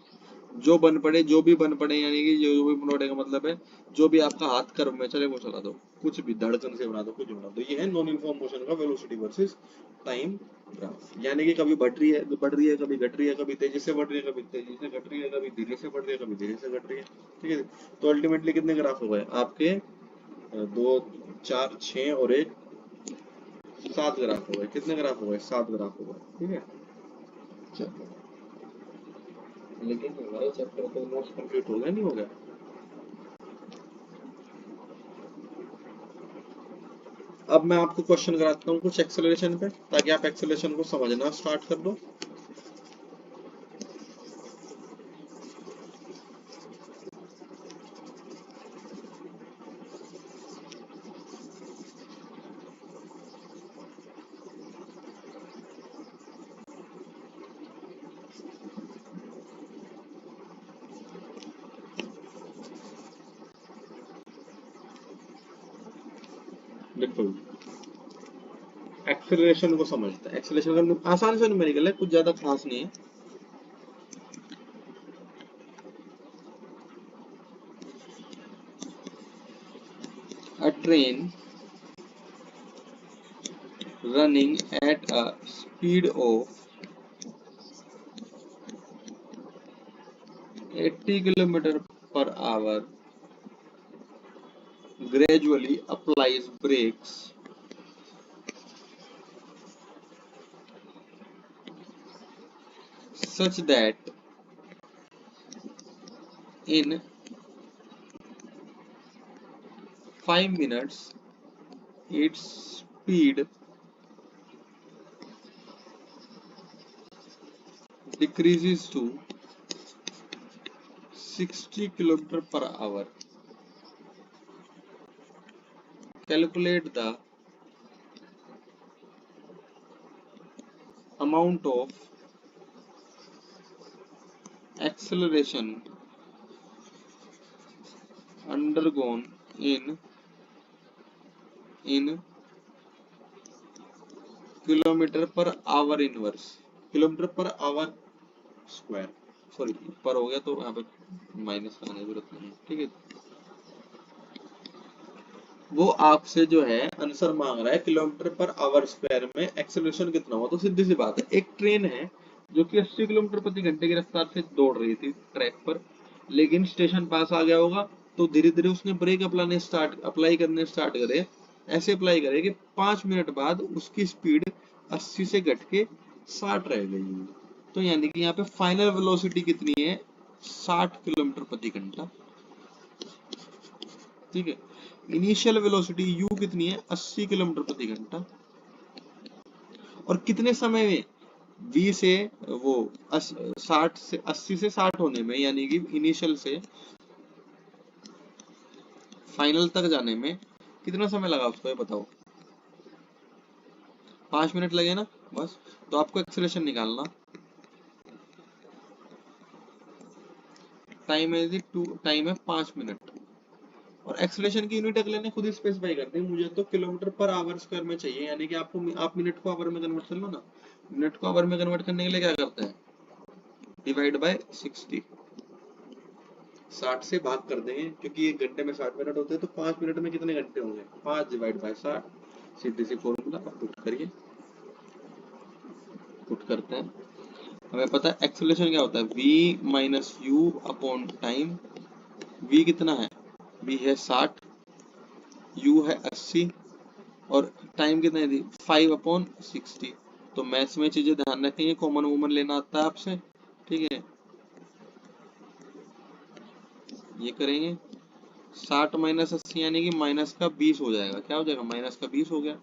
जो बन पड़े, जो भी बन पड़े, यानी कि जो भी बन पड़े का मतलब है जो भी आपका हाथ कर्व में चले वो चला दो, कुछ भी धड़कन से बना दो, कुछ बना दो। ये है नॉन यूनिफॉर्म मोशन का वेलोसिटी वर्सेस टाइम ग्राफ। यानी कि कभी बढ़ रही है कभी घट रही है, कभी तेजी से बढ़ रही है, कभी तेजी से घट रही है, कभी धीरे से बढ़ रही है, कभी धीरे से घट रही है। ठीक है, तो अल्टीमेटली कितने ग्राफ हो गए आपके, दो, चार, छह और एक, 7 ग्राफ हो गए। कितने ग्राफ हो गए, 7 ग्राफ हो गए। ठीक है, चलो, लेकिन हमारा चैप्टर तो ऑलमोस्ट कंप्लीट हो गया, नहीं हो गया। अब मैं आपको क्वेश्चन कराता हूँ कुछ एक्सेलरेशन पे, ताकि आप एक्सेलरेशन को समझना स्टार्ट कर दो। देखो, एक्सेलरेशन को समझते हैं। एक्सेलरेशन का आसान से न्यूमेरिकल है, कुछ ज्यादा खास नहीं है। A train running at a speed of 80 km per hour gradually applies brakes such that in 5 minutes its speed decreases to 60 km per hour. Calculate the amount of acceleration undergone in kilometre per hour inverse, kilometre per hour square, sorry पर हो गया तो यहाँ पे minus लगाने की जरूरत नहीं है, ठीक है। वो आपसे जो है आंसर मांग रहा है किलोमीटर पर आवर स्क्वायर में एक्सेलरेशन कितना हुआ। तो सीधी सी बात है, एक ट्रेन है जो कि 80 किलोमीटर प्रति घंटे की रफ्तार से दौड़ रही थी ट्रैक पर, लेकिन स्टेशन पास आ गया होगा तो धीरे धीरे उसने ब्रेक अप्लाई करने स्टार्ट करे, ऐसे अप्लाई करे कि 5 मिनट बाद उसकी स्पीड 80 से घट के 60 रह गई। तो यानी कि यहाँ पे फाइनल वेलोसिटी कितनी है, 60 किलोमीटर प्रति घंटा, ठीक है। इनिशियल वेलोसिटी u कितनी है, 80 किलोमीटर प्रति घंटा, और कितने समय में, v से वो 60 से 80 से 60 होने में, यानी कि इनिशियल से फाइनल तक जाने में कितना समय लगा उसको, ये बताओ। 5 मिनट लगे ना बस। तो आपको एक्सेलरेशन निकालना, टाइम है 5 मिनट, और एक्सेलरेशन की यूनिट अगले ने खुद ही स्पेसिफाई कर दी, मुझे तो किलोमीटर पर आवर स्क्वायर में चाहिए, यानी कि आप मिनट को आवर में कन्वर्ट कर लो ना। मिनट को आवर में कन्वर्ट करने के लिए क्या करते हैं, डिवाइड बाय 60, 60 से भाग कर देंगे, क्योंकि एक घंटे में 60 मिनट होते हैं, तो 5 मिनट में कितने घंटे होंगे, 5 डिवाइड बाय 60, सीधी सी फॉर्मूला पुट करिए, पुट करते हैं। हमें पता है एक्सेलरेशन क्या होता है, v minus u upon time. v कितना है, v है 60, u है 80, और टाइम कितना है, 5 अपॉन 60। तो मैथ्स में चीजें ध्यान रखेंगे, कॉमन वोमन लेना आता है आपसे, ठीक है। ये करेंगे 60 माइनस 80 यानी कि माइनस का 20 हो जाएगा, क्या हो जाएगा, माइनस का 20 हो गया।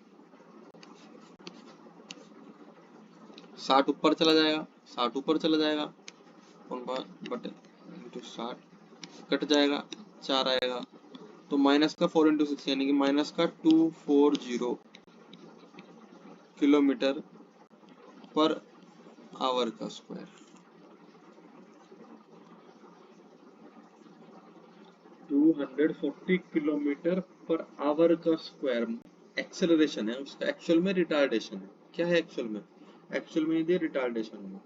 60 ऊपर चला जाएगा, 60 ऊपर चला जाएगा, बटे इंटू 60 कट जाएगा, 4 आएगा, तो माइनस का 4 इंटू 6 यानी कि माइनस का 240 किलोमीटर पर आवर का स्क्वायर। 240 किलोमीटर पर आवर का स्क्वायर एक्सेलरेशन है, उसका एक्चुअल में रिटार्डेशन है। क्या है एक्चुअल में, एक्चुअल में ये रिटार्डेशन हुआ,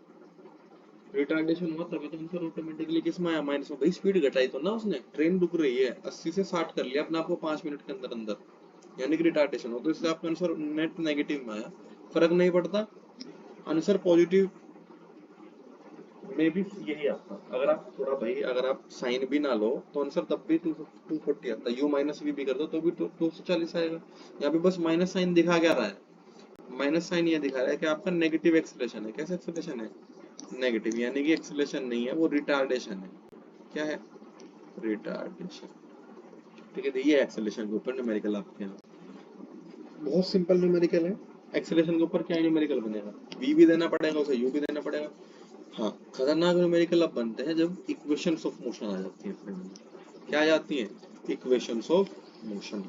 रिटार्डेशन हुआ तभी तो आंसर ऑटोमेटिकली किसमें आया, माइनस में। भाई स्पीड घटाई तो ना उसने, ट्रेन रुक रही है, 80 से 60 कर लिया अपने आपको 5 मिनट के अंदर अंदर, यानी कि रिटार्डेशन हो, तो इससे आपका आंसर नेट नेगेटिव में आया, फर्क नहीं पड़ता, आंसर पॉजिटिव में भी यही आता। अगर आप थोड़ा भाई, अगर आप साइन भी ना लो तो आंसर तब भी 240 आता है, यू माइनस वी भी कर दो तो भी 240 आएगा। यहाँ पे बस माइनस साइन दिखा क्या रहा है, माइनस साइन ये दिखा रहा है कि आपका नेगेटिव एक्सेलरेशन है। कैसे एक्सेलरेशन है, नेगेटिव, यानी कि एक्सेलरेशन नहीं है, वो रिटार्डेशन है। क्या है, रिटार्डेशन, ठीक है। ये एक्सेलरेशन के ऊपर न्यूमेरिकल आपके यहाँ बहुत सिंपल न्यूमेरिकल है। एक्सेलरेशन के ऊपर क्या न्यूमेरिकल बनेगा, v भी देना पड़ेगा उसे, u भी देना पड़ेगा। हाँ, खतरनाक न्यूमेरिकल अब बनते हैं जब इक्वेशंस ऑफ मोशन आ जाती है। क्या आ जाती है, equations of motion.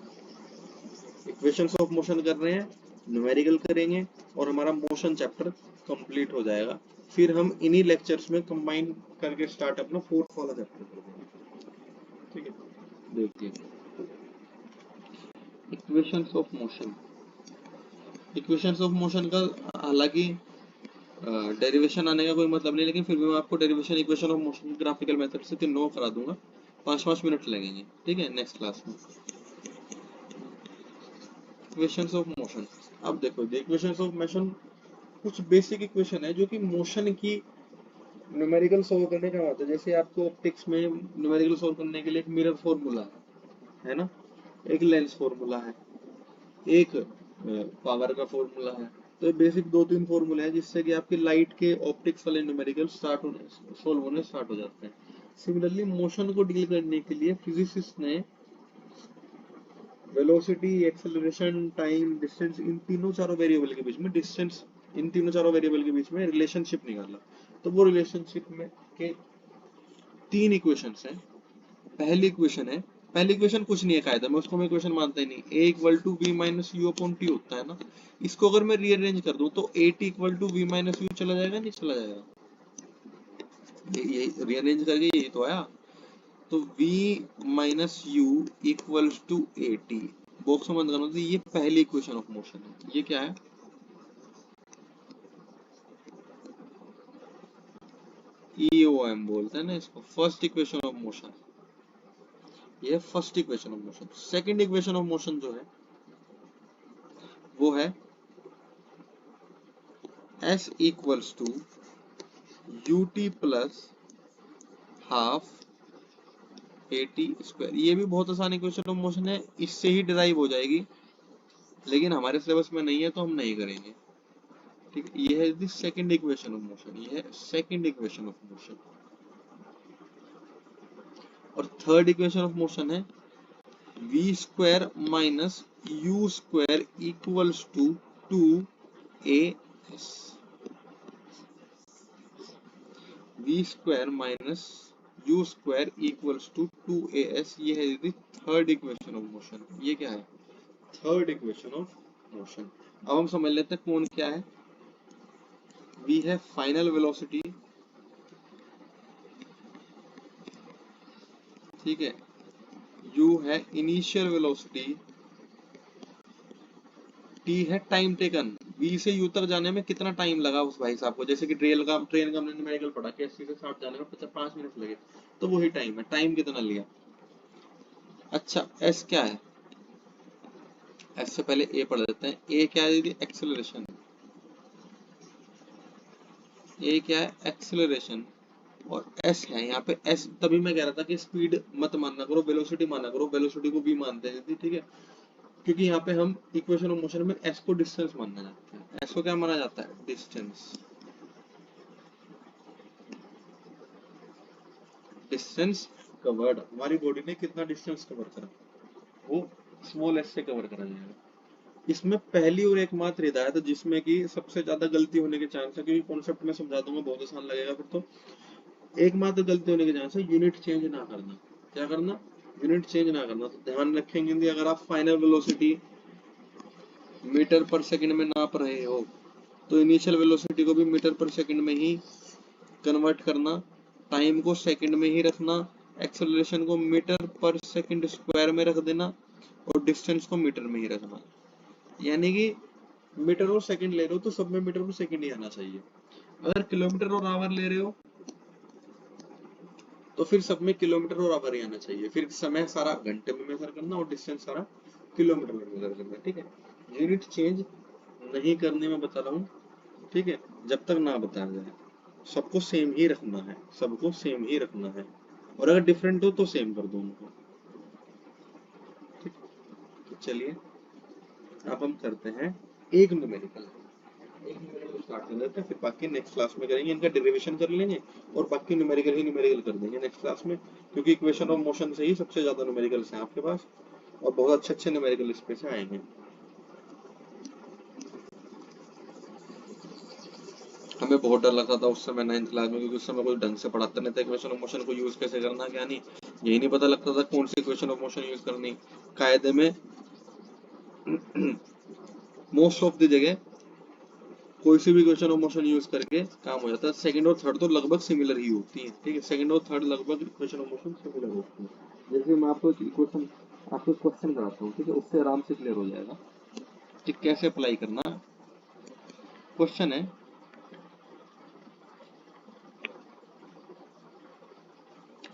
Equations of motion कर रहे हैं, न्यूमेरिकल करेंगे, और हमारा मोशन चैप्टर कंप्लीट हो जाएगा। फिर हम इन्हीं लेक्चर्स में कंबाइन करके स्टार्ट अपना 4th वाला चैप्टर कर देंगे, ठीक है। देखिए equations of motion, equations of motion का हालांकि डेरिवेशन आने का कोई मतलब नहीं, लेकिन फिर भी मैं आपको derivation equation of motion graphical method से तीनों करा दूंगा, 5-5 मिनट लगेंगे, ठीक है, नेक्स्ट क्लास में। इक्वेशंस ऑफ मोशन, अब देखो इक्वेशंस ऑफ मोशन कुछ बेसिक इक्वेशन है जो कि मोशन की न्यूमेरिकल सोल्व करने का होता है। जैसे आपको ऑप्टिक्स में न्यूमेरिकल सोल्व करने के लिए एक मिरर फॉर्मूला है ना, एक लेंस फॉर्मूला है, एक पावर का फॉर्मूला है। तो ये बेसिक 2-3 फॉर्मूले हैं जिससे कि आपके लाइट के ऑप्टिक्स वाले न्यूमेरिकल सोल्व होने स्टार्ट हो जाते हैं। सिमिलरली मोशन को डील करने के लिए फिजिसिस्ट ने वेलोसिटी, एक्सेलरेशन, टाइम, डिस्टेंस, इन तीनों चारों वेरिएबल के बीच में डिस्टेंस, इन तीनों चारों वेरिएबल के बीच में रिलेशनशिप निकाला। तो वो रिलेशनशिप में के 3 इक्वेशंस हैं। पहली इक्वेशन है पहली इक्वेशन कुछ नहीं है कायदा में, उसको मैं इक्वेशन मानता ही नहीं। a equal to v minus u upon t होता है ना, इसको अगर मैं रीअरेंज कर दूं तो a t equal to v minus u चला जाएगा, नहीं चला जाएगा? ये रीअरेंज करके यही तो आया। तो v minus u equals to a t, box में बंद करना। तो ये पहली इक्वेशन ऑफ मोशन है। ये क्या है? EOM बोलते हैं ना इसको, फर्स्ट इक्वेशन ऑफ मोशन। ये first equation of motion. Second equation of motion जो है वो है s equals to u t plus half a t square. ये भी बहुत आसान इक्वेशन ऑफ मोशन है, इससे ही डिराइव हो जाएगी, लेकिन हमारे सिलेबस में नहीं है तो हम नहीं करेंगे। ठीक है, ये है the second equation of motion, ये है सेकंड इक्वेशन ऑफ मोशन। और थर्ड इक्वेशन ऑफ मोशन है v square minus u square equals to 2as। v square minus u square equals to 2as, ये है the third equation of motion. ये क्या है? Third equation of motion. अब हम समझ लेते हैं कौन क्या है। v है फाइनल वेलोसिटी, ठीक है, u है इनिशियल वेलोसिटी, t है टाइम टेकन, v से u तक जाने में कितना टाइम लगा उस भाई साहब को। जैसे कि ट्रेन का हमने न्यूमेरिकल पढ़ा कि 80 से 60 जाने में 5 मिनट लगे, तो वही टाइम है। टाइम कितना लिया? अच्छा, s क्या है? s से पहले a पढ़ देते हैं। a क्या है दीदी? एक्सेलरेशन। a क्या है? एक्सेलरेशन। और s है यहाँ पे। s तभी मैं कह रहा था कि स्पीड मत मानना करो, वेलोसिटी माना करो। वेलोसिटी को भी मानते हैं, ठीक है, क्योंकि यहाँ पे हम इक्वेशन ऑफ मोशन में s को डिस्टेंस मानना जाता है। s को क्या माना जाता है? डिस्टेंस। डिस्टेंस कवर्ड, हमारी बॉडी ने कितना डिस्टेंस कवर करा, वो स्मॉल s से कवर करा जाएगा। इसमें पहली और एकमात्र हिदायत है जिसमें कि सबसे ज्यादा गलती होने के चांस है, क्योंकि कॉन्सेप्ट में समझा दूंगा, बहुत आसान लगेगा फिर तो। एकमात्र गलती होने के चांस है यूनिट चेंज ना करना। क्या करना? यूनिट चेंज ना करना। तो ध्यान रखेंगे अगर आप फाइनल वेलोसिटी मीटर पर सेकंड में नाप रहे हो तो इनिशियल वेलोसिटी को भी मीटर पर सेकंड में ही कन्वर्ट करना, टाइम को सेकंड में ही रखना, एक्सेलरेशन को मीटर पर सेकंड स्क्वायर में रख देना, और डिस्टेंस को मीटर में ही रखना। यानी कि मीटर और सेकंड ले रहे हो तो सब में मीटर और सेकंड ही आना चाहिए। अगर किलोमीटर और आवर ले रहे हो तो फिर सब में किलोमीटर और आवर ही आना चाहिए। फिर समय सारा घंटे में मेजर करना और डिस्टेंस सारा किलोमीटर में मेजर करना। ठीक है, यूनिट चेंज नहीं करने में बता रहा हूँ, ठीक है, जब तक ना बताया जाए। सबको सेम ही रखना है, सबको सेम ही रखना है, और अगर डिफरेंट हो तो सेम कर दो उनको। ठीक, तो चलिए अब हम करते हैं एक न्यूमेरिकल। एक न्यूमेरिकल स्टार्ट कर देते हैं, फिर बाकी नेक्स्ट क्लास में करेंगे। इनका डेरिवेशन कर लेंगे और बाकी न्यूमेरिकल ही न्यूमेरिकल कर देंगे नेक्स्ट क्लास में, क्योंकि इक्वेशन ऑफ मोशन से ही सबसे ज्यादा न्यूमेरिकल्स हैं आपके पास, और बहुत अच्छे अच्छे न्यूमेरिकल इस पे से आएंगे। हमें बहुत डर लगता था उस समय 9th क्लास में, क्योंकि उस समय कोई ढंग से पढ़ाता नहीं था इक्वेशन ऑफ मोशन को यूज कैसे करना क्या नहीं, यही नहीं पता लगता था कौन सी इक्वेशन ऑफ मोशन यूज करनी। कायदे में मोस्ट ऑफ द जगह कोई सी भी इक्वेशन ऑफ मोशन यूज करके काम हो जाता है। सेकंड और थर्ड तो लगभग सिमिलर ही होती है, ठीक है, सेकंड और थर्ड लगभग इक्वेशन ऑफ मोशन सिमिलर होती है। जैसे मैं आपको इक्वेशन, आपको क्वेश्चन कराता हूँ, ठीक है, उससे आराम से क्लियर हो जाएगा कि कैसे अप्लाई करना। क्वेश्चन है,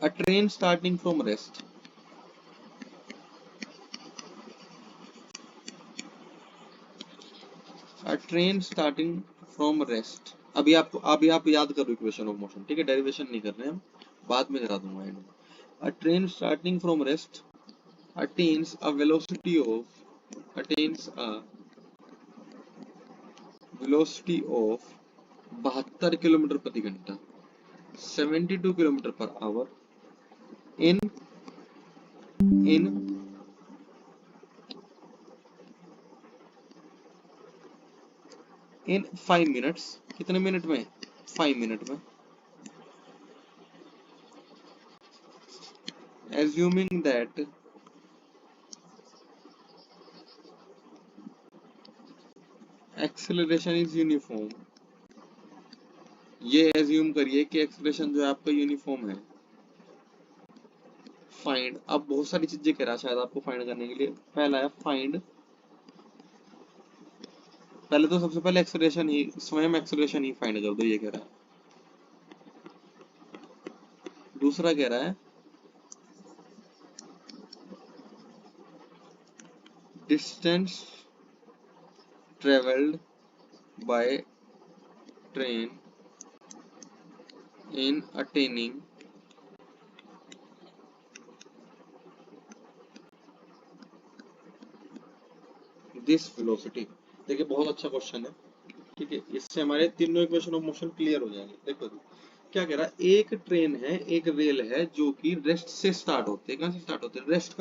a train starting from rest, a train starting from rest। अभी आप याद करो इक्वेशन ऑफ मोशन, ठीक है, डेरिवेशन नहीं कर रहे हैं हम, बाद में करा दूंगा एंड में। a train starting from rest attains a velocity of 72 kilometre प्रति घंटा, 72 kilometre per hour in in 5 minutes. कितने मिनट में? 5 मिनट में। assuming that acceleration is uniform, ये एज्यूम करिए कि एक्सेलरेशन जो है आपका यूनिफॉर्म है। फाइंड, अब बहुत सारी चीजें कह रहा है शायद आपको फाइंड करने के लिए। पहला है फाइंड, पहले तो सबसे पहले एक्सेलरेशन ही, स्वयं एक्सेलरेशन ही फाइंड कर दो, ये कह रहा है। दूसरा कह रहा है distance travelled by train in attaining this velocity. देखिए बहुत अच्छा क्वेश्चन है, ठीक है, इससे हमारे तीनों इक्वेशन ऑफ मोशन क्लियर हो जाएंगे। देखो क्या कह रहा है, एक ट्रेन है, एक रेल है जो कि रेस्ट से स्टार्ट होते हैं। कहां से स्टार्ट होते हैं? रेस्ट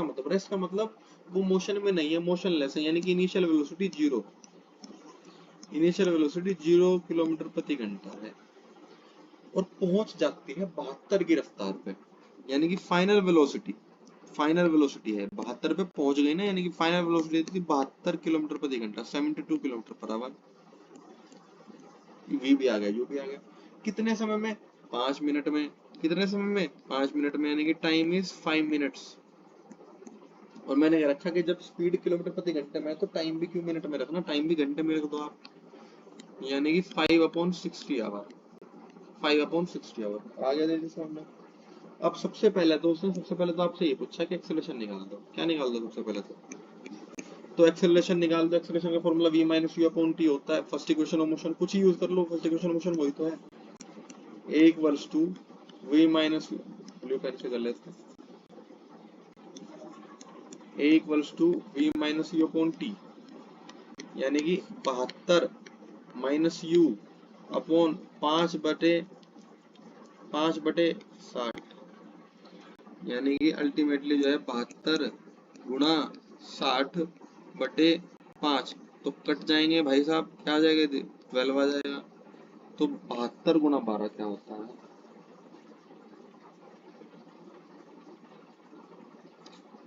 का मतलब वो मोशन में नहीं है, मोशनलेस है, यानी कि initial velocity zero, initial velocity 0 kilometre प्रति घंटा है और पहुंच जाती है 72 की रफ्तार पे, यानी कि फाइनल वेलोसिटी है 72 पे पहुंच गई ना, यानी कि फाइनल वेलोसिटी थी 72 किलोमीटर प्रति घंटा, 72 किलोमीटर पर आवर। वी भी आ गया, यू भी आ गया। कितने समय में? 5 मिनट में। कितने समय में? 5 मिनट में, यानी कि टाइम इज 5 मिनट्स। और मैंने कह रखा कि जब स्पीड किलोमीटर प्रति घंटे में है तो टाइम भी क्यों मिनट में रखना, टाइम भी घंटे में रख दो आप, यानी कि 5/60 आवर, 5/60 आवर आ गया। देखिए सामने। अब सबसे पहले तो उसने सबसे पहले तो आपसे ये पूछा कि एक्सेलरेशन निकाल दो। क्या निकाल दो सबसे पहले? तो एक्सेलरेशन निकाल दो। एक्सेलरेशन का formula v minus u upon t होता है। फर्स्ट इक्वेशन ऑफ मोशन कुछ ही यूज कर लो, फर्स्ट इक्वेशन ऑफ मोशन वही तो है, a equals to v minus blue pen से कर लेते हैं, a equals to v minus u upon t, यानी कि 72 माइनस यू अपॉन 5/60, यानी कि अल्टीमेटली जो है 72 गुणा 60/5। तो कट जाएंगे भाई साहब, क्या आ जाएगा? 12 आ जाएगा। तो 72 गुणा 12 क्या होता है?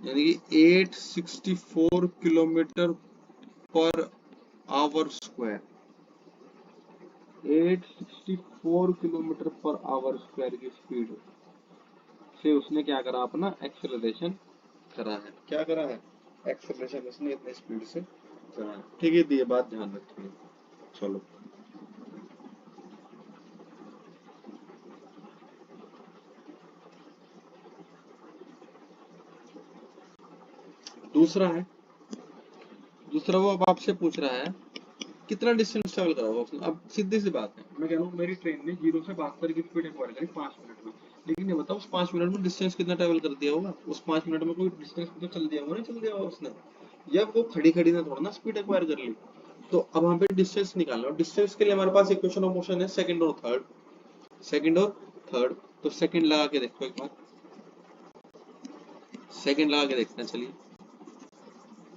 यानी कि 864 kilometre per hour square, 864 kilometre per hour square की स्पीड से उसने क्या करा, अपना एक्सेलरेशन करा है। क्या करा है? एक्सेलरेशन उसने इतनी स्पीड से करा है। ठीक है, ये बात ध्यान रखिए। चलो दूसरा है, दूसरा वो अब आपसे पूछ रहा है कितना डिस्टेंस ट्रेवल करा होगा उसने। अब सीधी सी बात है, मैं कह रहा हूँ मेरी ट्रेन ने 0 से 72 की स्पीड एक्वायर करी 5 मिनट में, लेकिन ये बताओ उस 5 मिनट में डिस्टेंस कितना ट्रेवल कर दिया होगा? उस 5 मिनट में कोई डिस्टेंस तो चल दिया होगा, नहीं चल दिया होगा उसने, या वो खड़ी खड़ी ने थोड़ा ना स्पीड एक्वायर कर ली। तो अब हमें डिस्टेंस निकालना है, डिस्टेंस के लिए हमारे पास इक्वेशन ऑफ मोशन है सेकंड और थर्ड, सेकंड और थर्ड। तो सेकंड लगा के देखो एक बार, सेकंड लगा के देखते हैं, चलिए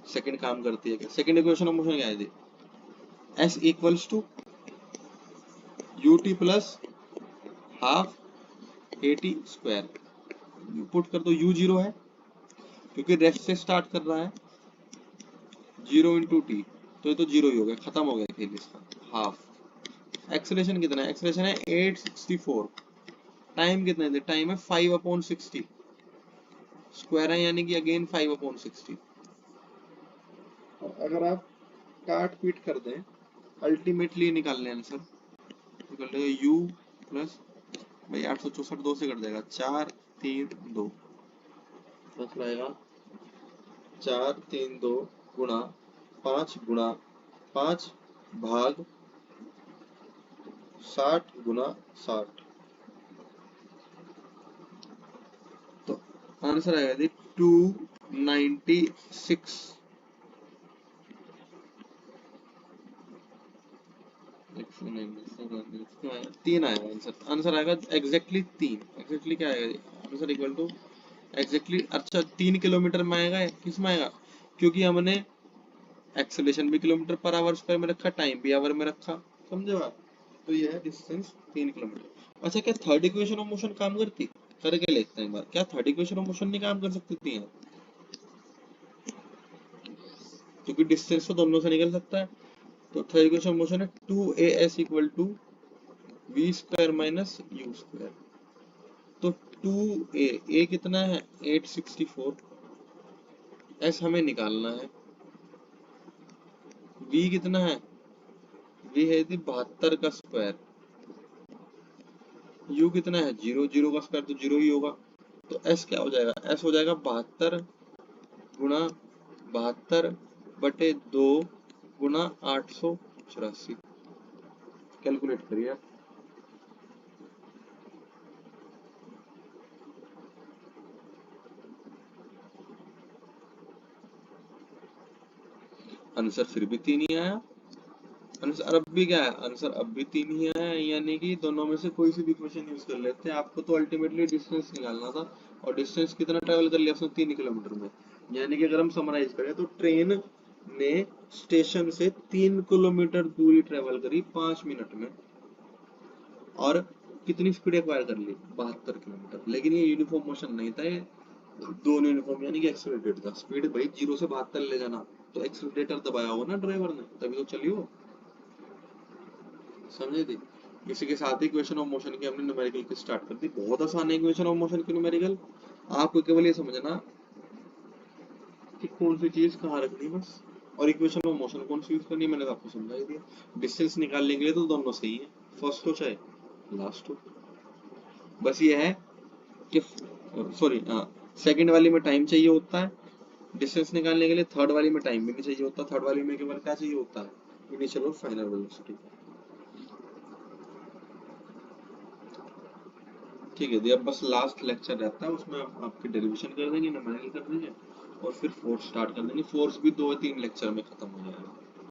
सेकंड काम करती है क्या? सेकंड इक्वेशन ऑफ मोशन क्या है? S equals to u t plus half a t square. Put कर दो, u 0 है क्योंकि रेस्ट से स्टार्ट कर रहा है, 0 × टी, तो ये तो 0 ही हो गया, खत्म हो गया खेल इसका। हाफ एक्सेलरेशन कितना है? एक्सेलरेशन है 864, टाइम कितना है? टाइम है 5/60, स्क्वायर है यानी कि अगेन 5/60। अगर आप काट पीट कर दें, अल्टीमेटली निकाल लें आंसर, निकल जाएगा u प्लस, भाई 864 2 से कट जाएगा, 4 3 2, बस रहेगा 4 3 2 गुणा 5 भाग 60 × 60। तो आंसर आएगा जी 296। 3 आएगा आंसर, आंसर आएगा एग्जैक्टली 3। एग्जैक्टली क्या आएगा? आंसर इक्वल टू एग्जैक्टली, अच्छा 3 किलोमीटर में आएगा, किस में आएगा? क्योंकि हमने एक्सेलरेशन भी किलोमीटर पर आवर स्क्वायर में रखा, टाइम भी आवर में रखा, समझे आप? तो ये है डिस्टेंस 3 किलोमीटर। अच्छा क्या थर्ड इक्वेशन ऑफ मोशन काम करती? करके लेते हैं एक बार, क्या थर्ड इक्वेशन ऑफ मोशन नहीं काम कर सकती थी यहाँ? क्योंकि डिस्टेंस तो दोनों से निकल सकता है, तो थर्ड इक्वेशन ऑफ मोशन है 2as equal to v square minus u square. तो 2a कितना है 864, s हमें निकालना है, v कितना है, v है 72 का स्क्वायर, u कितना है 0, 0 का स्क्वायर तो 0 ही होगा। तो s क्या हो जाएगा, s हो जाएगा 72 गुणा 72/2 गुणा 884। कैलकुलेट करिए आप। आंसर फिर भी 3 ही आया। आंसर अब भी क्या है, आंसर अब भी 3 ही आया है, यानी कि दोनों में से कोई सी भी इक्वेशन यूज कर लेते हैं। आपको तो अल्टीमेटली डिस्टेंस निकालना था, और डिस्टेंस कितना ट्रेवल कर लिया उसने 3 किलोमीटर में। यानी कि अगर हम समराइज करें तो ट्रेन ने स्टेशन से 3 किलोमीटर दूरी ट्रेवल करी 5 मिनट में, और कितनी स्पीड एक्वायर कर ली 72 किलोमीटर। लेकिन ये यूनिफॉर्म मोशन नहीं था, ये दोनों यूनिफॉर्म यानी कि एक्सेलरेटेड था। स्पीड भाई 0 से 72 ले जाना, तो एक्सेलरेटर दबाया होगा ना ड्राइवर ने, तभी तो चली वो, समझे थी। इसी के साथ ही इक्वेशन ऑफ मोशन की हमने न्यूमेरिकल की स्टार्ट कर दी। बहुत आसान है इक्वेशन ऑफ मोशन की न्यूमेरिकल, आपको केवल ये समझना कि कौन सी चीज कहाँ रखनी है बस, और इक्वेशन ऑफ मोशन कौन सी यूज करनी है मैंने तो आपको समझा ही दिया। डिस्टेंस निकालने के लिए तो दोनों सही है, फर्स्ट हो चाहे लास्ट हो। बस ये है कि सॉरी सेकंड वाली में टाइम चाहिए होता है डिस्टेंस निकालने के लिए, थर्ड वाली में टाइम भी नहीं चाहिए होता। थर्ड वाली में केवल क्या चाहिए होता है, इनिशियल और फाइनल वेलोसिटी। ठीक है जी, अब बस लास्ट लेक्चर रहता है, उसमें आप आपकी डेरिवेशन कर देंगे, न्यूमेरिकल कर देंगे, और फिर फोर्स स्टार्ट कर देंगे। फोर्स भी 2 या 3 लेक्चर में खत्म हो जाएगा।